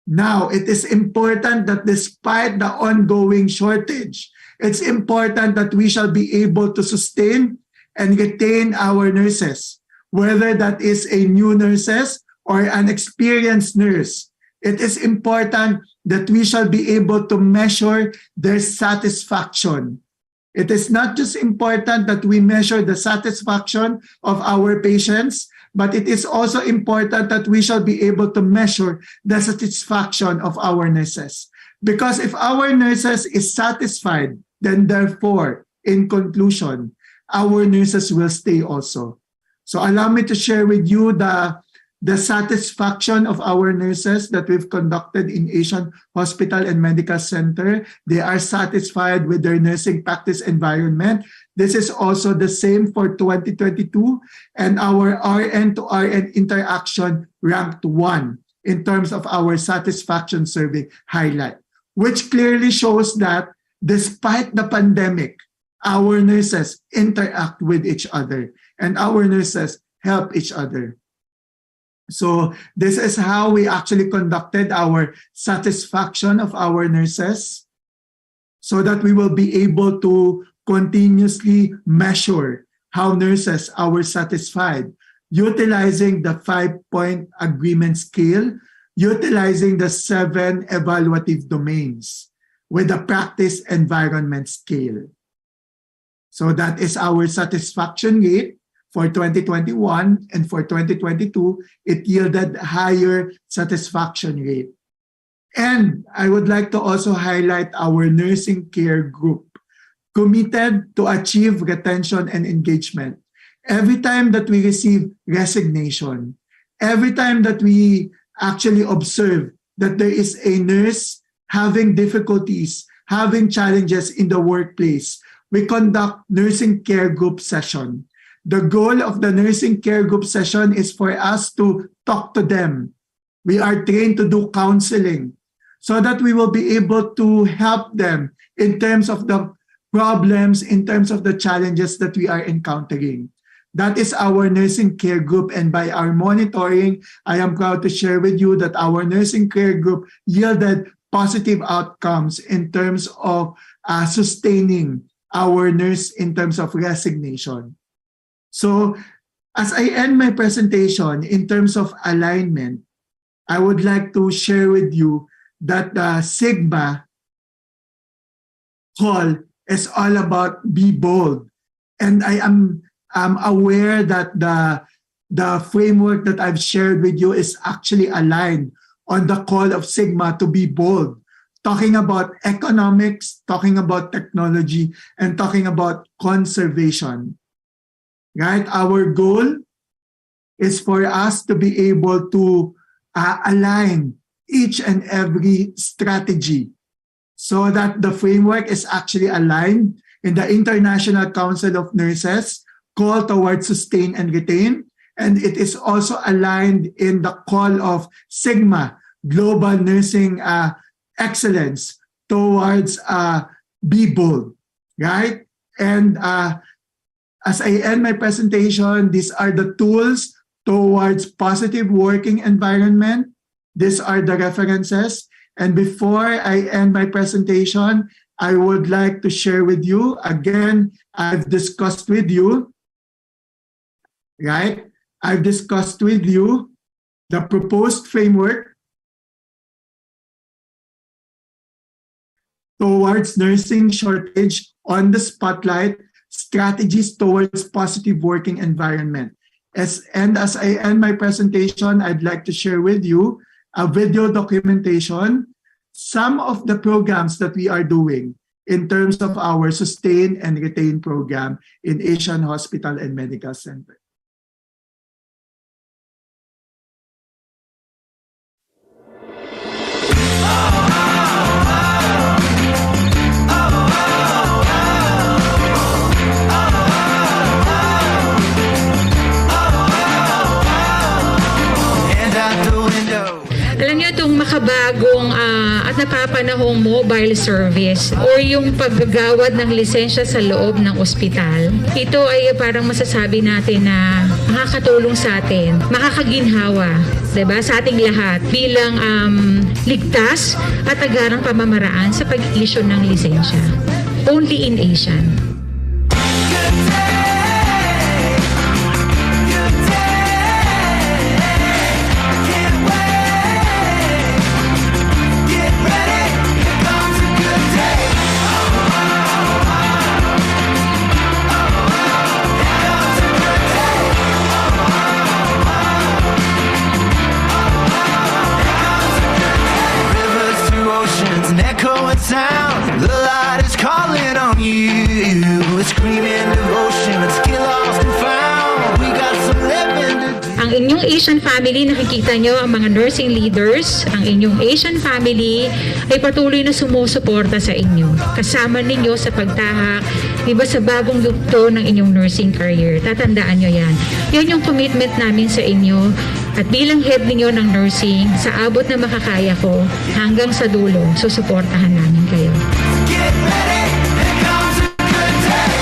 [SPEAKER 18] Now, it is important that despite the ongoing shortage, it's important that we shall be able to sustain and retain our nurses, whether that is a new nurses or an experienced nurse. It is important that we shall be able to measure their satisfaction. It is not just important that we measure the satisfaction of our patients, but it is also important that we shall be able to measure the satisfaction of our nurses. Because if our nurses is satisfied, then therefore, in conclusion, our nurses will stay also. So allow me to share with you the satisfaction of our nurses that we've conducted in Asian Hospital and Medical Center. They are satisfied with their nursing practice environment. This is also the same for 2022, and our RN to RN interaction ranked 1 in terms of our satisfaction survey highlight, which clearly shows that despite the pandemic, our nurses interact with each other and our nurses help each other. So this is how we actually conducted our satisfaction of our nurses, so that we will be able to continuously measure how nurses are satisfied, utilizing the 5-point agreement scale, utilizing the 7 evaluative domains with the practice environment scale. So that is our satisfaction rate for 2021, and for 2022, it yielded higher satisfaction rate. And I would like to also highlight our nursing care group, committed to achieve retention and engagement. Every time that we receive resignation, every time that we actually observe that there is a nurse having difficulties, having challenges in the workplace, we conduct nursing care group session. The goal of the nursing care group session is for us to talk to them. We are trained to do counseling so that we will be able to help them in terms of the problems, in terms of the challenges that we are encountering. That is our nursing care group, and by our monitoring, I am proud to share with you that our nursing care group yielded positive outcomes in terms of sustaining our nurse in terms of resignation. So as I end my presentation in terms of alignment, I would like to share with you that the Sigma call is all about be bold. And I am aware that the framework that I've shared with you is actually aligned on the call of Sigma to be bold, talking about economics, talking about technology, and talking about conservation. Right? Our goal is for us to be able to align each and every strategy so that the framework is actually aligned in the International Council of Nurses call towards sustain and retain, and it is also aligned in the call of Sigma Global Nursing Excellence towards be bold, right? And as I end my presentation, these are the tools towards positive working environment. These are the references. And before I end my presentation, I would like to share with you, again, I've discussed with you, right? I've discussed with you the proposed framework towards nursing shortage on the spotlight, strategies towards positive working environment. As I end my presentation, I'd like to share with you a video documentation, some of the programs that we are doing in terms of our sustain and retain program in Asian Hospital and Medical Center.
[SPEAKER 19] Alam niyo itong makabagong at napapanahong mobile service or yung paggagawad ng lisensya sa loob ng ospital, ito ay parang masasabi natin na makakatulong sa atin, makakaginhawa, diba, sa ating lahat bilang ligtas at agarang pamamaraan sa pag-issue ng lisensya. Only in Asian.
[SPEAKER 20] Sound, the light is calling on you. It's screaming devotion, it's get lost and found. We got some living to do.
[SPEAKER 19] Ang inyong Asian family, nakikita nyo ang mga nursing leaders, ang inyong Asian family ay patuloy na sumusuporta sa inyo. Kasama ninyo sa pagtahak, iba sa bagong yugto ng inyong nursing career. Tatandaan nyo yan. Yan yung commitment namin sa inyo. At bilang head ninyo ng nursing, sa abot na makakaya ko, hanggang sa dulo, susuportahan namin kayo.
[SPEAKER 20] Get ready, here comes a good day.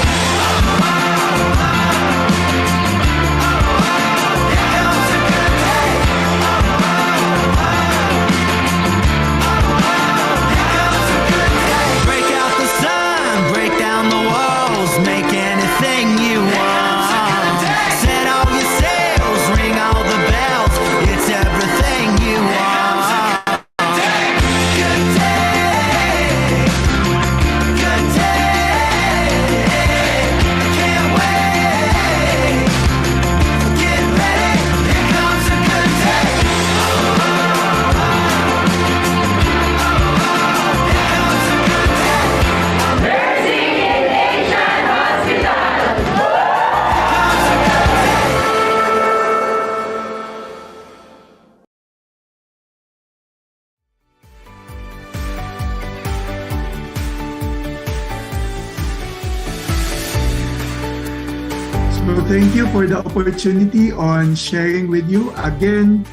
[SPEAKER 18] you for the opportunity on sharing with you. Again,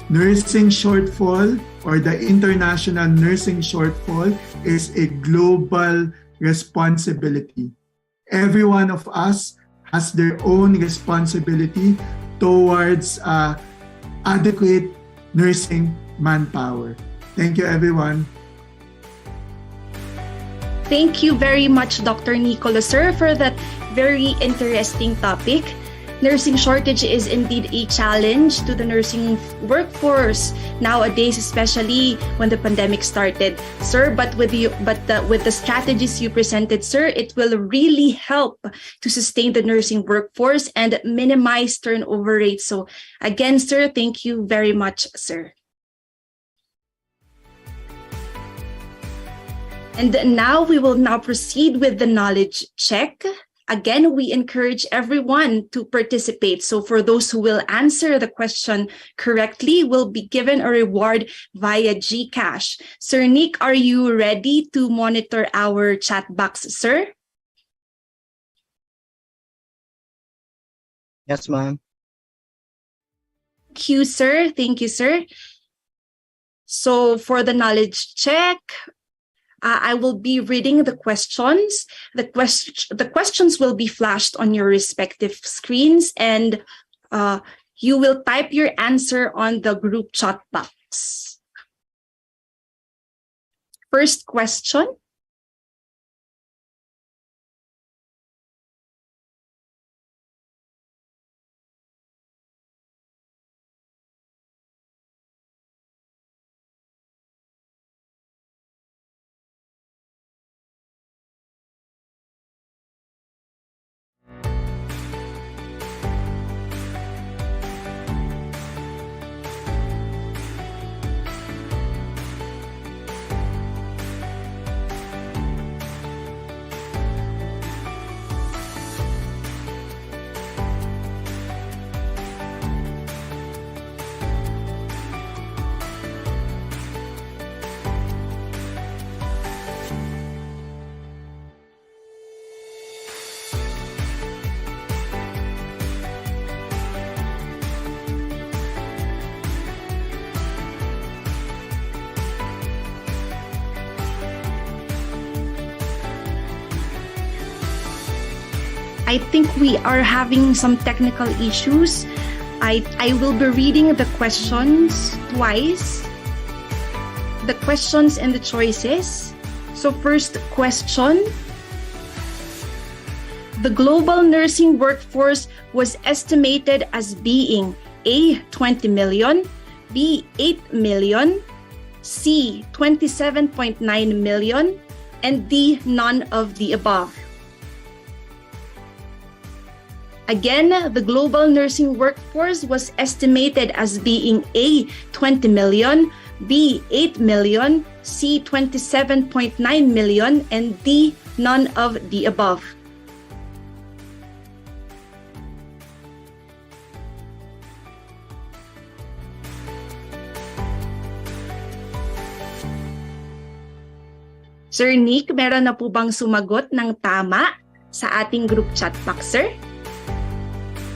[SPEAKER 18] nursing shortfall or the international nursing shortfall is a global responsibility. Every one of us has their own responsibility towards adequate nursing manpower. Thank you, everyone.
[SPEAKER 13] Thank you very much, Dr. Nicolas, sir, for that very interesting topic. Nursing shortage is indeed a challenge to the nursing workforce nowadays, especially when the pandemic started, sir. But with the strategies you presented, sir, it will really help to sustain the nursing workforce and minimize turnover rates. So again, sir, thank you very much, sir. And now we will proceed with the knowledge check. Again, we encourage everyone to participate. So for those who will answer the question correctly, will be given a reward via GCash. Sir Nick, are you ready to monitor our chat box, sir?
[SPEAKER 21] Yes, ma'am.
[SPEAKER 13] Thank you, sir. Thank you, sir. So for the knowledge check, I will be reading the questions. The questions will be flashed on your respective screens, and you will type your answer on the group chat box. First question. I think we are having some technical issues. I will be reading the questions twice. The questions and the choices. So first question. The global nursing workforce was estimated as being A, 20 million, B, 8 million, C, 27.9 million, and D, none of the above. Again, the global nursing workforce was estimated as being A, 20 million, B, 8 million, C, 27.9 million, and D, none of the above. Sir Nick, meron na po bang sumagot ng tama sa ating group chat box, sir?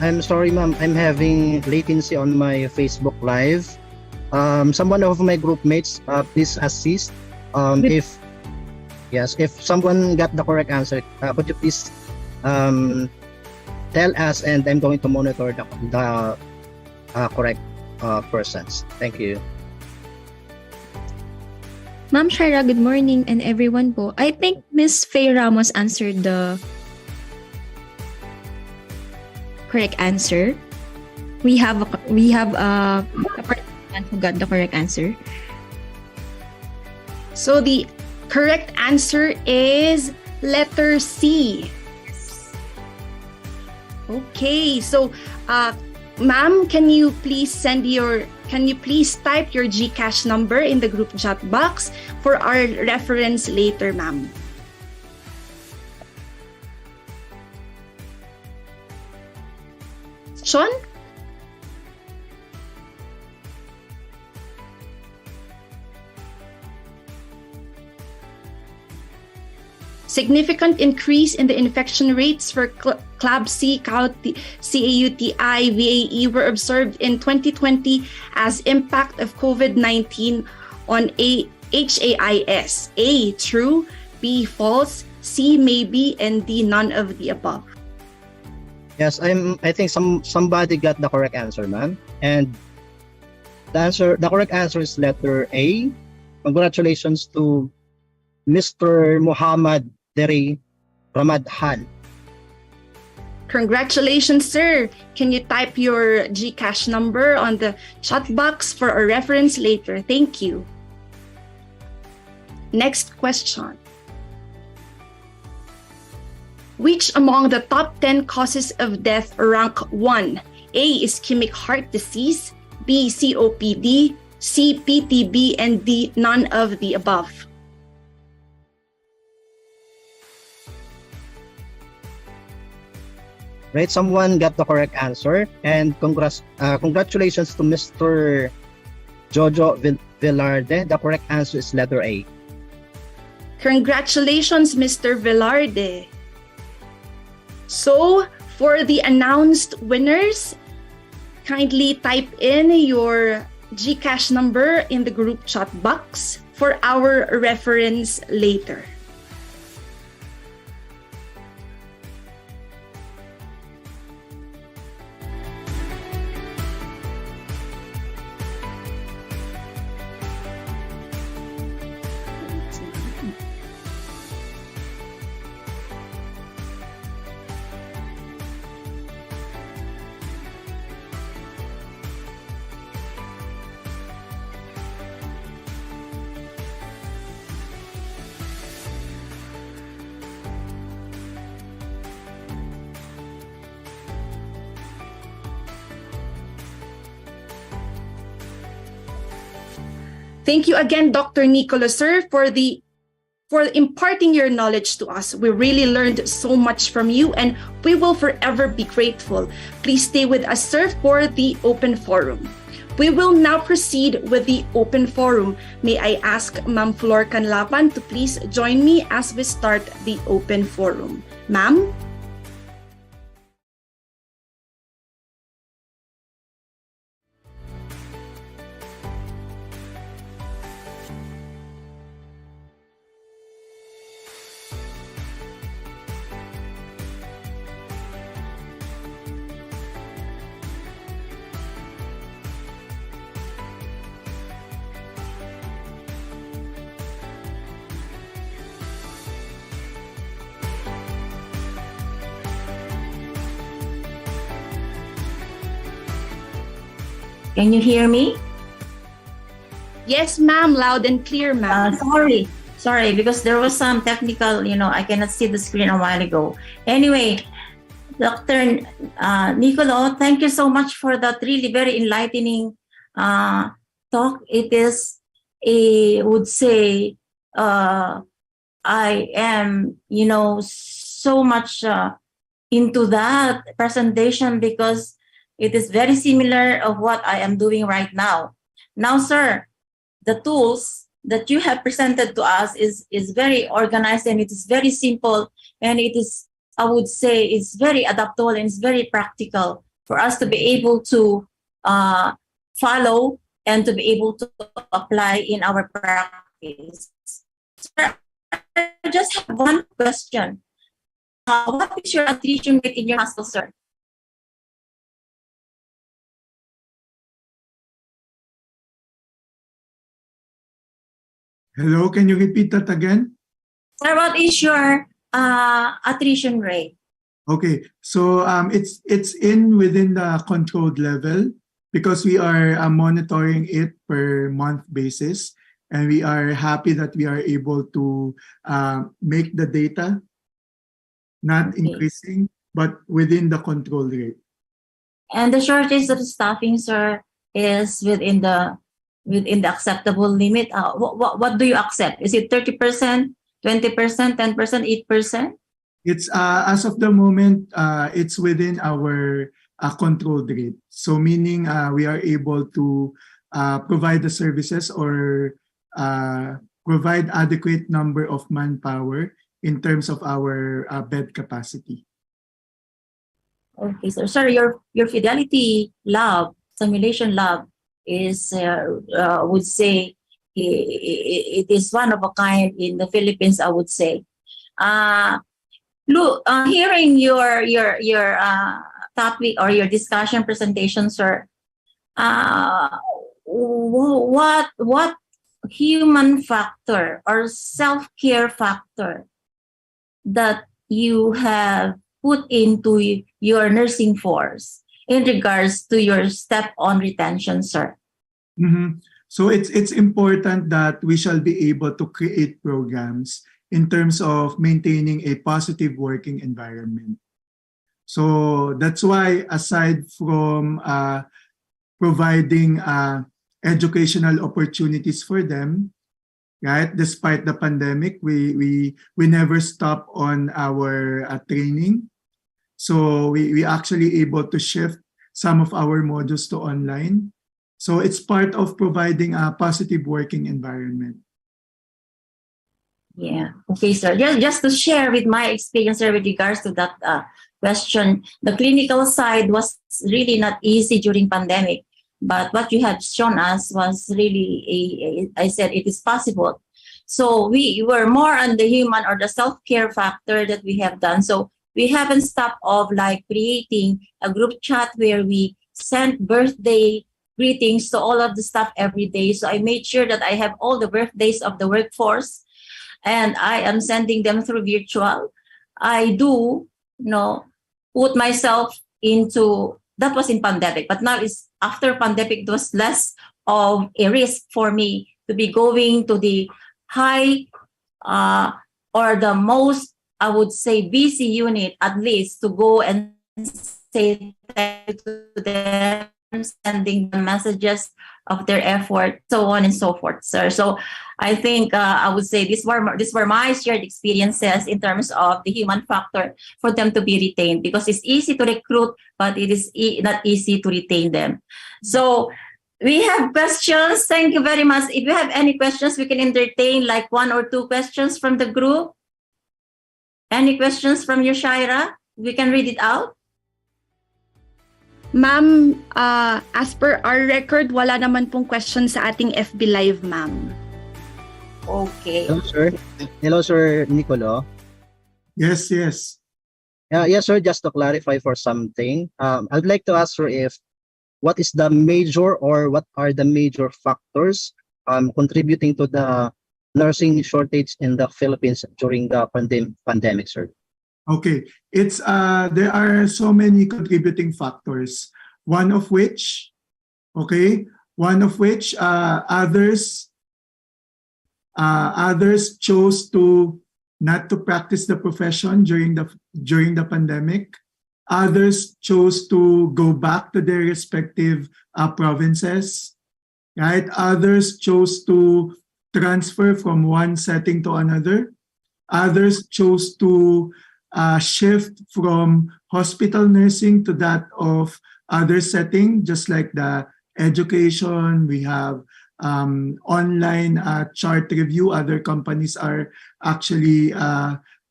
[SPEAKER 21] I'm sorry, ma'am. I'm having latency on my Facebook Live. Someone of my group mates, please assist. If someone got the correct answer, would you please tell us, and I'm going to monitor the correct persons. Thank you.
[SPEAKER 22] Ma'am Shara, good morning, and everyone po. I think Miss Faye Ramos answered the correct answer. We have a participant who got the correct answer.
[SPEAKER 13] So the correct answer is letter C. Okay, so ma'am, can you please type your GCash number in the group chat box for our reference later, ma'am? Sean? Significant increase in the infection rates for CLABSI, CAUTI, VAE were observed in 2020 as impact of COVID-19 on HAIS? A, true, B, false, C, maybe, and D, none of the above.
[SPEAKER 21] Yes, I think somebody got the correct answer, ma'am. And the correct answer is letter A. Congratulations to Mr. Muhammad Deri Ramadhan.
[SPEAKER 13] Congratulations, sir. Can you type your GCash number on the chat box for a reference later? Thank you. Next question. Which among the top 10 causes of death rank 1? A, ischemic heart disease, B, COPD, C, PTB, and D, none of the above.
[SPEAKER 21] Right, someone got the correct answer, and congratulations to Mr. Jojo Velarde. The correct answer is letter A.
[SPEAKER 13] Congratulations, Mr. Velarde. So, for the announced winners, kindly type in your GCash number in the group chat box for our reference later. Thank you again, Dr. Nicolas, sir, for imparting your knowledge to us. We really learned so much from you, and we will forever be grateful. Please stay with us, sir, for the open forum. We will now proceed with the open forum. May I ask Ma'am Flor Canlapan to please join me as we start the open forum. Ma'am?
[SPEAKER 16] Can you hear me?
[SPEAKER 13] Yes, ma'am. Loud and clear, ma'am.
[SPEAKER 16] Sorry, because there was some technical, I cannot see the screen a while ago. Anyway, Dr. Nicolo, thank you so much for that really very enlightening talk. It is would say, I am, so much into that presentation because it is very similar of what I am doing right now. Now, sir, the tools that you have presented to us is very organized, and it is very simple, and it is, I would say, it's very adaptable and it's very practical for us to be able to follow and to be able to apply in our practice. Sir, I just have one question. What is your attrition rate in your hospital, sir?
[SPEAKER 18] Hello, can you repeat that again?
[SPEAKER 16] Sir, what is your attrition rate?
[SPEAKER 18] Okay, so it's within the controlled level because we are monitoring it per month basis, and we are happy that we are able to make the data not increasing but within the control rate.
[SPEAKER 16] And the shortage of staffing, sir, is within the acceptable limit. What do you accept? Is it 30%, 20%, 10%, 8%?
[SPEAKER 18] It's as of the moment, it's within our controlled rate. So meaning we are able to provide the services or provide adequate number of manpower in terms of our bed capacity.
[SPEAKER 16] Okay, so sir, your Fidelity Lab, simulation lab is, would say, it is one of a kind in the Philippines, I would say. Look, hearing your topic or your discussion presentation, sir, what human factor or self-care factor that you have put into your nursing force in regards to your step-on retention, sir?
[SPEAKER 18] Mhm. So it's important that we shall be able to create programs in terms of maintaining a positive working environment. So that's why, aside from providing educational opportunities for them, right? Despite the pandemic, we never stop on our training. So we actually able to shift some of our modules to online. So it's part of providing a positive working environment.
[SPEAKER 16] Yeah. Okay, sir. Just to share with my experience, sir, with regards to that question, the clinical side was really not easy during pandemic. But what you have shown us was really, I said it is possible. So we were more on the human or the self-care factor that we have done. So we haven't stopped of like creating a group chat where we send birthday greetings to all of the staff every day. So I made sure that I have all the birthdays of the workforce and I am sending them through virtual. I do, put myself into, that was in pandemic, but now it's after pandemic, it was less of a risk for me to be going to the high or the most, I would say, busy unit, at least to go and say thank you to them, sending the messages of their effort, so on and so forth, sir. So I think I would say these were my shared experiences in terms of the human factor for them to be retained, because it's easy to recruit, but it is not easy to retain them. So we have questions. Thank you very much. If you have any questions, we can entertain like 1 or 2 questions from the group. Any questions from you, Shaira? We can read it out.
[SPEAKER 13] Ma'am, as per our record, wala naman pong question sa ating FB Live, ma'am.
[SPEAKER 16] Okay.
[SPEAKER 21] Hello, sir. Hello, Sir Nicolo.
[SPEAKER 18] Yes.
[SPEAKER 21] Yes, sir. Just to clarify for something, I'd like to ask, sir, what is the major or what are the major factors contributing to the nursing shortage in the Philippines during the pandemic, sir?
[SPEAKER 18] Okay, it's there are so many contributing factors. One of which others chose to not to practice the profession during the pandemic. Others chose to go back to their respective provinces. Right? Others chose to transfer from one setting to another. Others chose to shift from hospital nursing to that of other setting, just like the education. We have online chart review. Other companies are actually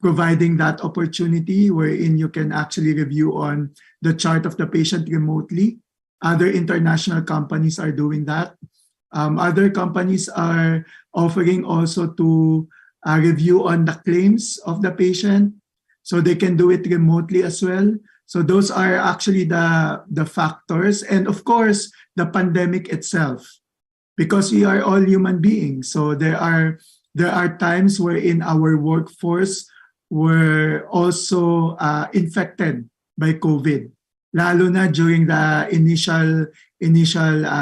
[SPEAKER 18] providing that opportunity wherein you can actually review on the chart of the patient remotely. Other international companies are doing that. Other companies are offering also to review on the claims of the patient, so they can do it remotely as well. So those are actually the factors. And of course, the pandemic itself, because we are all human beings. So there are times wherein our workforce were also infected by COVID, lalo na during the initial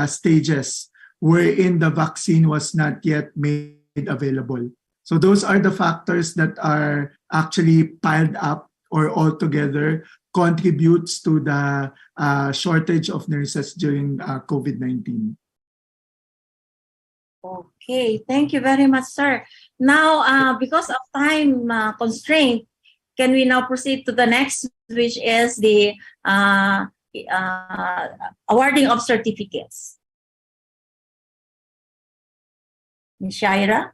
[SPEAKER 18] stages wherein the vaccine was not yet made available. So those are the factors that are actually piled up or altogether contributes to the shortage of nurses during COVID-19.
[SPEAKER 16] Okay, thank you very much, sir. Now, because of time constraint, can we now proceed to the next, which is the awarding of certificates? Ms. Shaira?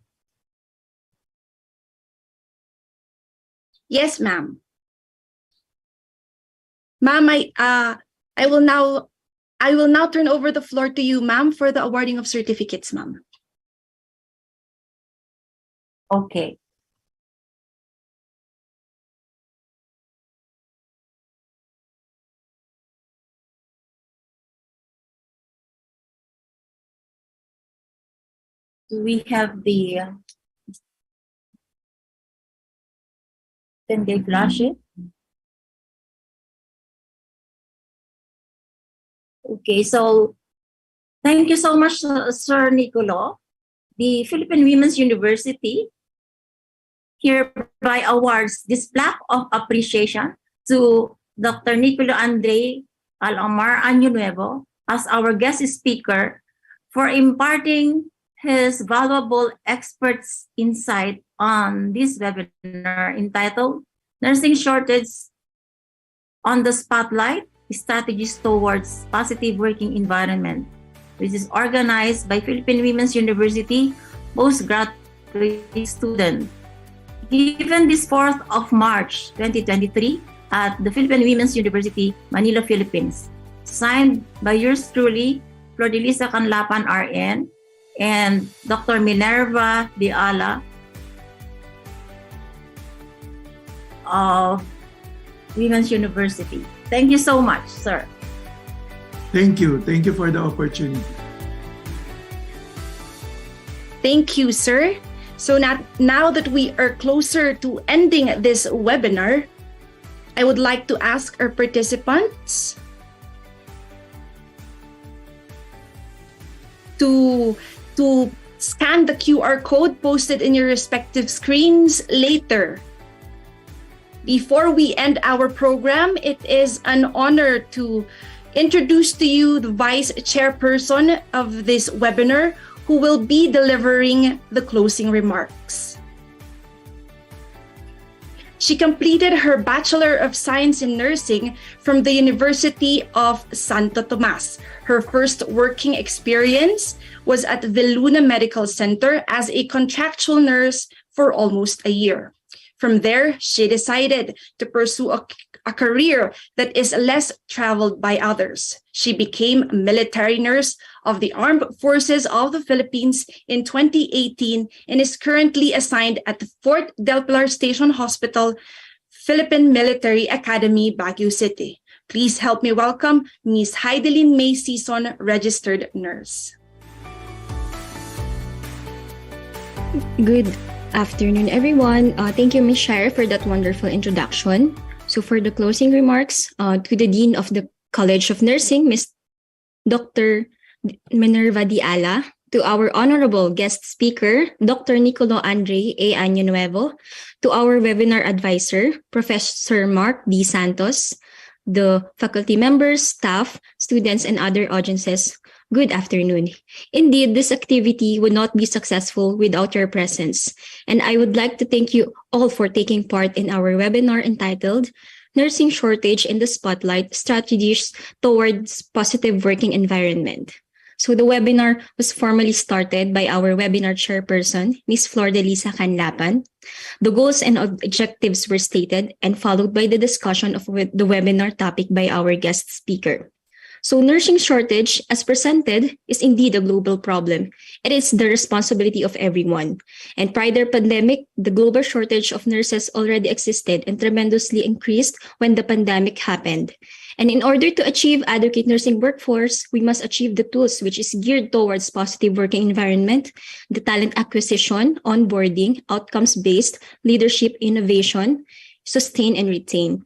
[SPEAKER 13] Yes, ma'am. Ma'am, I will now turn over the floor to you, ma'am, for the awarding of certificates, ma'am.
[SPEAKER 16] Okay. Do we have the can they flash it? Okay, so thank you so much, Sir Nicolo. The Philippine Women's University hereby awards this plaque of appreciation to Dr. Nicolo Andre Alomar Año Nuevo as our guest speaker for imparting his valuable experts' insight on this webinar entitled Nursing Shortage on the Spotlight, Strategies Towards Positive Working Environment, which is organized by Philippine Women's University postgraduate student. Given this 4th of March 2023 at the Philippine Women's University, Manila, Philippines. Signed by yours truly, Flordelisa Canlapan, RN, and Dr. Minerva De Ala of Women's University. Thank you so much, sir.
[SPEAKER 18] Thank you. Thank you for the opportunity.
[SPEAKER 13] Thank you, sir. So now that we are closer to ending this webinar, I would like to ask our participants to scan the QR code posted in your respective screens later. Before we end our program, it is an honor to introduce to you the Vice Chairperson of this webinar, who will be delivering the closing remarks. She completed her Bachelor of Science in Nursing from the University of Santo Tomas. Her first working experience was at the Luna Medical Center as a contractual nurse for almost a year. From there, she decided to pursue a career that is less traveled by others. She became a military nurse of the Armed Forces of the Philippines in 2018 and is currently assigned at the Fort Del Pilar Station Hospital, Philippine Military Academy, Baguio City. Please help me welcome Ms. Heidelin May Season, registered nurse.
[SPEAKER 22] Good afternoon, everyone. Thank you, Ms. Shire, for that wonderful introduction. So for the closing remarks, to the Dean of the College of Nursing, Ms. Dr. Minerva De Ala, to our honorable guest speaker, Dr. Nicolo Andre A. Año Nuevo, to our webinar advisor, Professor Mark D. Santos, the faculty members, staff, students, and other audiences, good afternoon. Indeed, this activity would not be successful without your presence, and I would like to thank you all for taking part in our webinar entitled Nursing Shortage in the Spotlight, Strategies Towards Positive Working Environment. So the webinar was formally started by our webinar chairperson, Ms. Flordelisa Canlapan. The goals and objectives were stated and followed by the discussion of the webinar topic by our guest speaker. So nursing shortage, as presented, is indeed a global problem. It is the responsibility of everyone. And prior to the pandemic, the global shortage of nurses already existed and tremendously increased when the pandemic happened. And in order to achieve adequate nursing workforce, we must achieve the tools which is geared towards positive working environment, the talent acquisition, onboarding, outcomes-based, leadership, innovation, sustain and retain.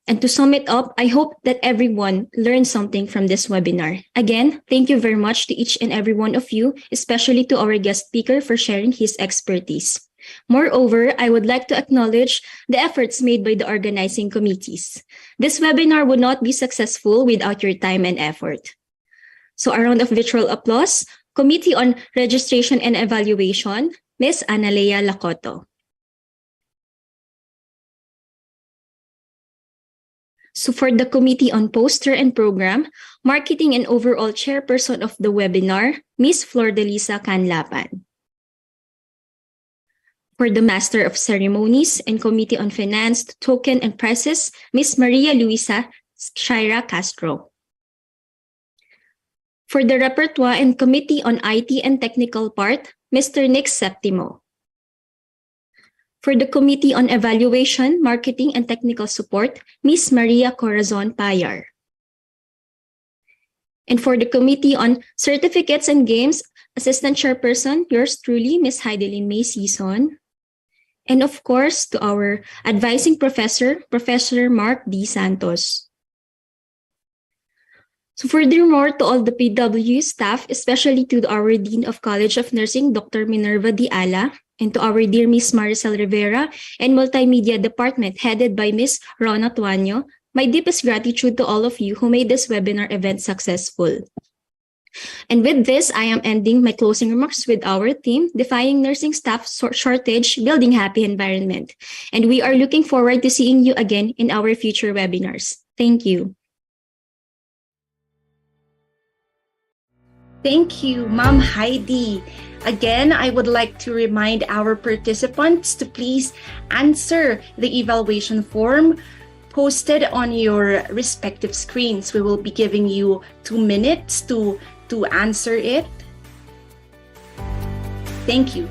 [SPEAKER 22] And to sum it up, I hope that everyone learned something from this webinar. Again, thank you very much to each and every one of you, especially to our guest speaker for sharing his expertise. Moreover, I would like to acknowledge the efforts made by the organizing committees. This webinar would not be successful without your time and effort. So a round of virtual applause. Committee on Registration and Evaluation, Ms. Analea Lacoto. So for the Committee on Poster and Program, Marketing and Overall Chairperson of the webinar, Ms. Flordelisa Canlapan. For the Master of Ceremonies and Committee on Finance, Token and Prices, Ms. Maria Luisa Shaira Castro. For the Repertoire and Committee on IT and Technical part, Mr. Nick Septimo. For the Committee on Evaluation, Marketing and Technical Support, Ms. Maria Corazon Payar. And for the Committee on Certificates and Games, Assistant Chairperson, yours truly, Ms. Heidelin May Season. And of course, to our Advising Professor, Professor Mark D. Santos. So furthermore, to all the PW staff, especially to our Dean of College of Nursing, Dr. Minerva D. Ala, and to our dear Miss Maricel Rivera and Multimedia Department headed by Miss Rona Tuanyo, my deepest gratitude to all of you who made this webinar event successful. And with this, I am ending my closing remarks with our theme, Defying Nursing Staff Shortage, Building Happy Environment. And we are looking forward to seeing you again in our future webinars. Thank you.
[SPEAKER 13] Thank you, Ma'am Heidi. Again, I would like to remind our participants to please answer the evaluation form posted on your respective screens. We will be giving you 2 minutes to answer it. Thank you.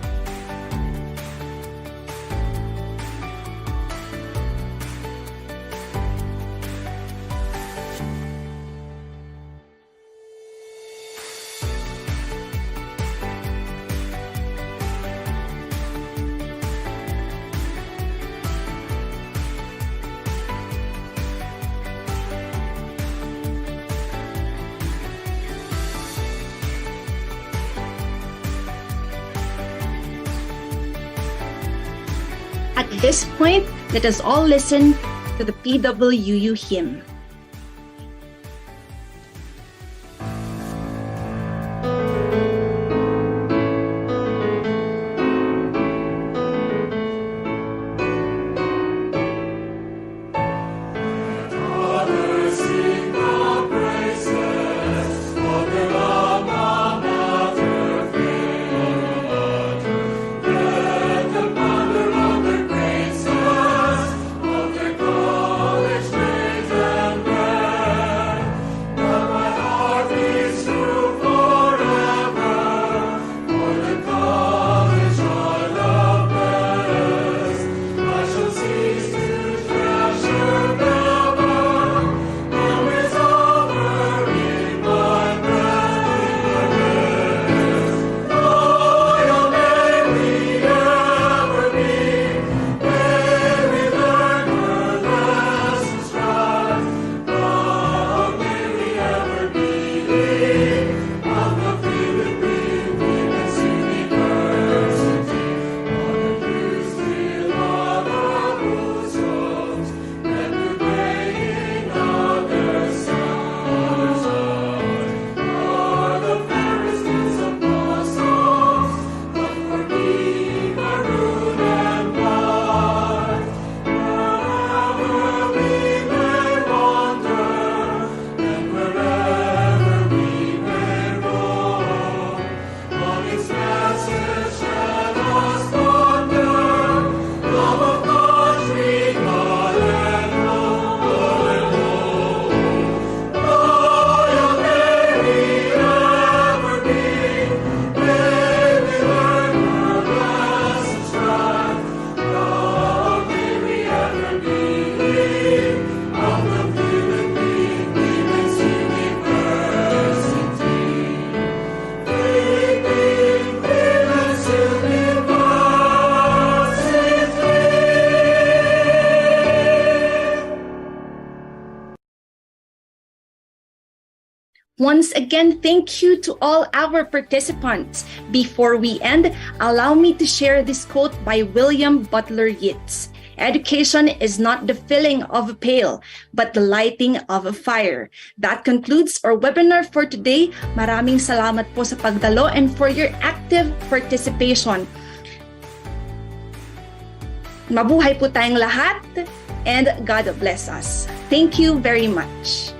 [SPEAKER 13] At this point, let us all listen to the PWU hymn. Once again, thank you to all our participants. Before we end, allow me to share this quote by William Butler Yeats. Education is not the filling of a pail, but the lighting of a fire. That concludes our webinar for today. Maraming salamat po sa pagdalo and for your active participation. Mabuhay po tayong lahat and God bless us. Thank you very much.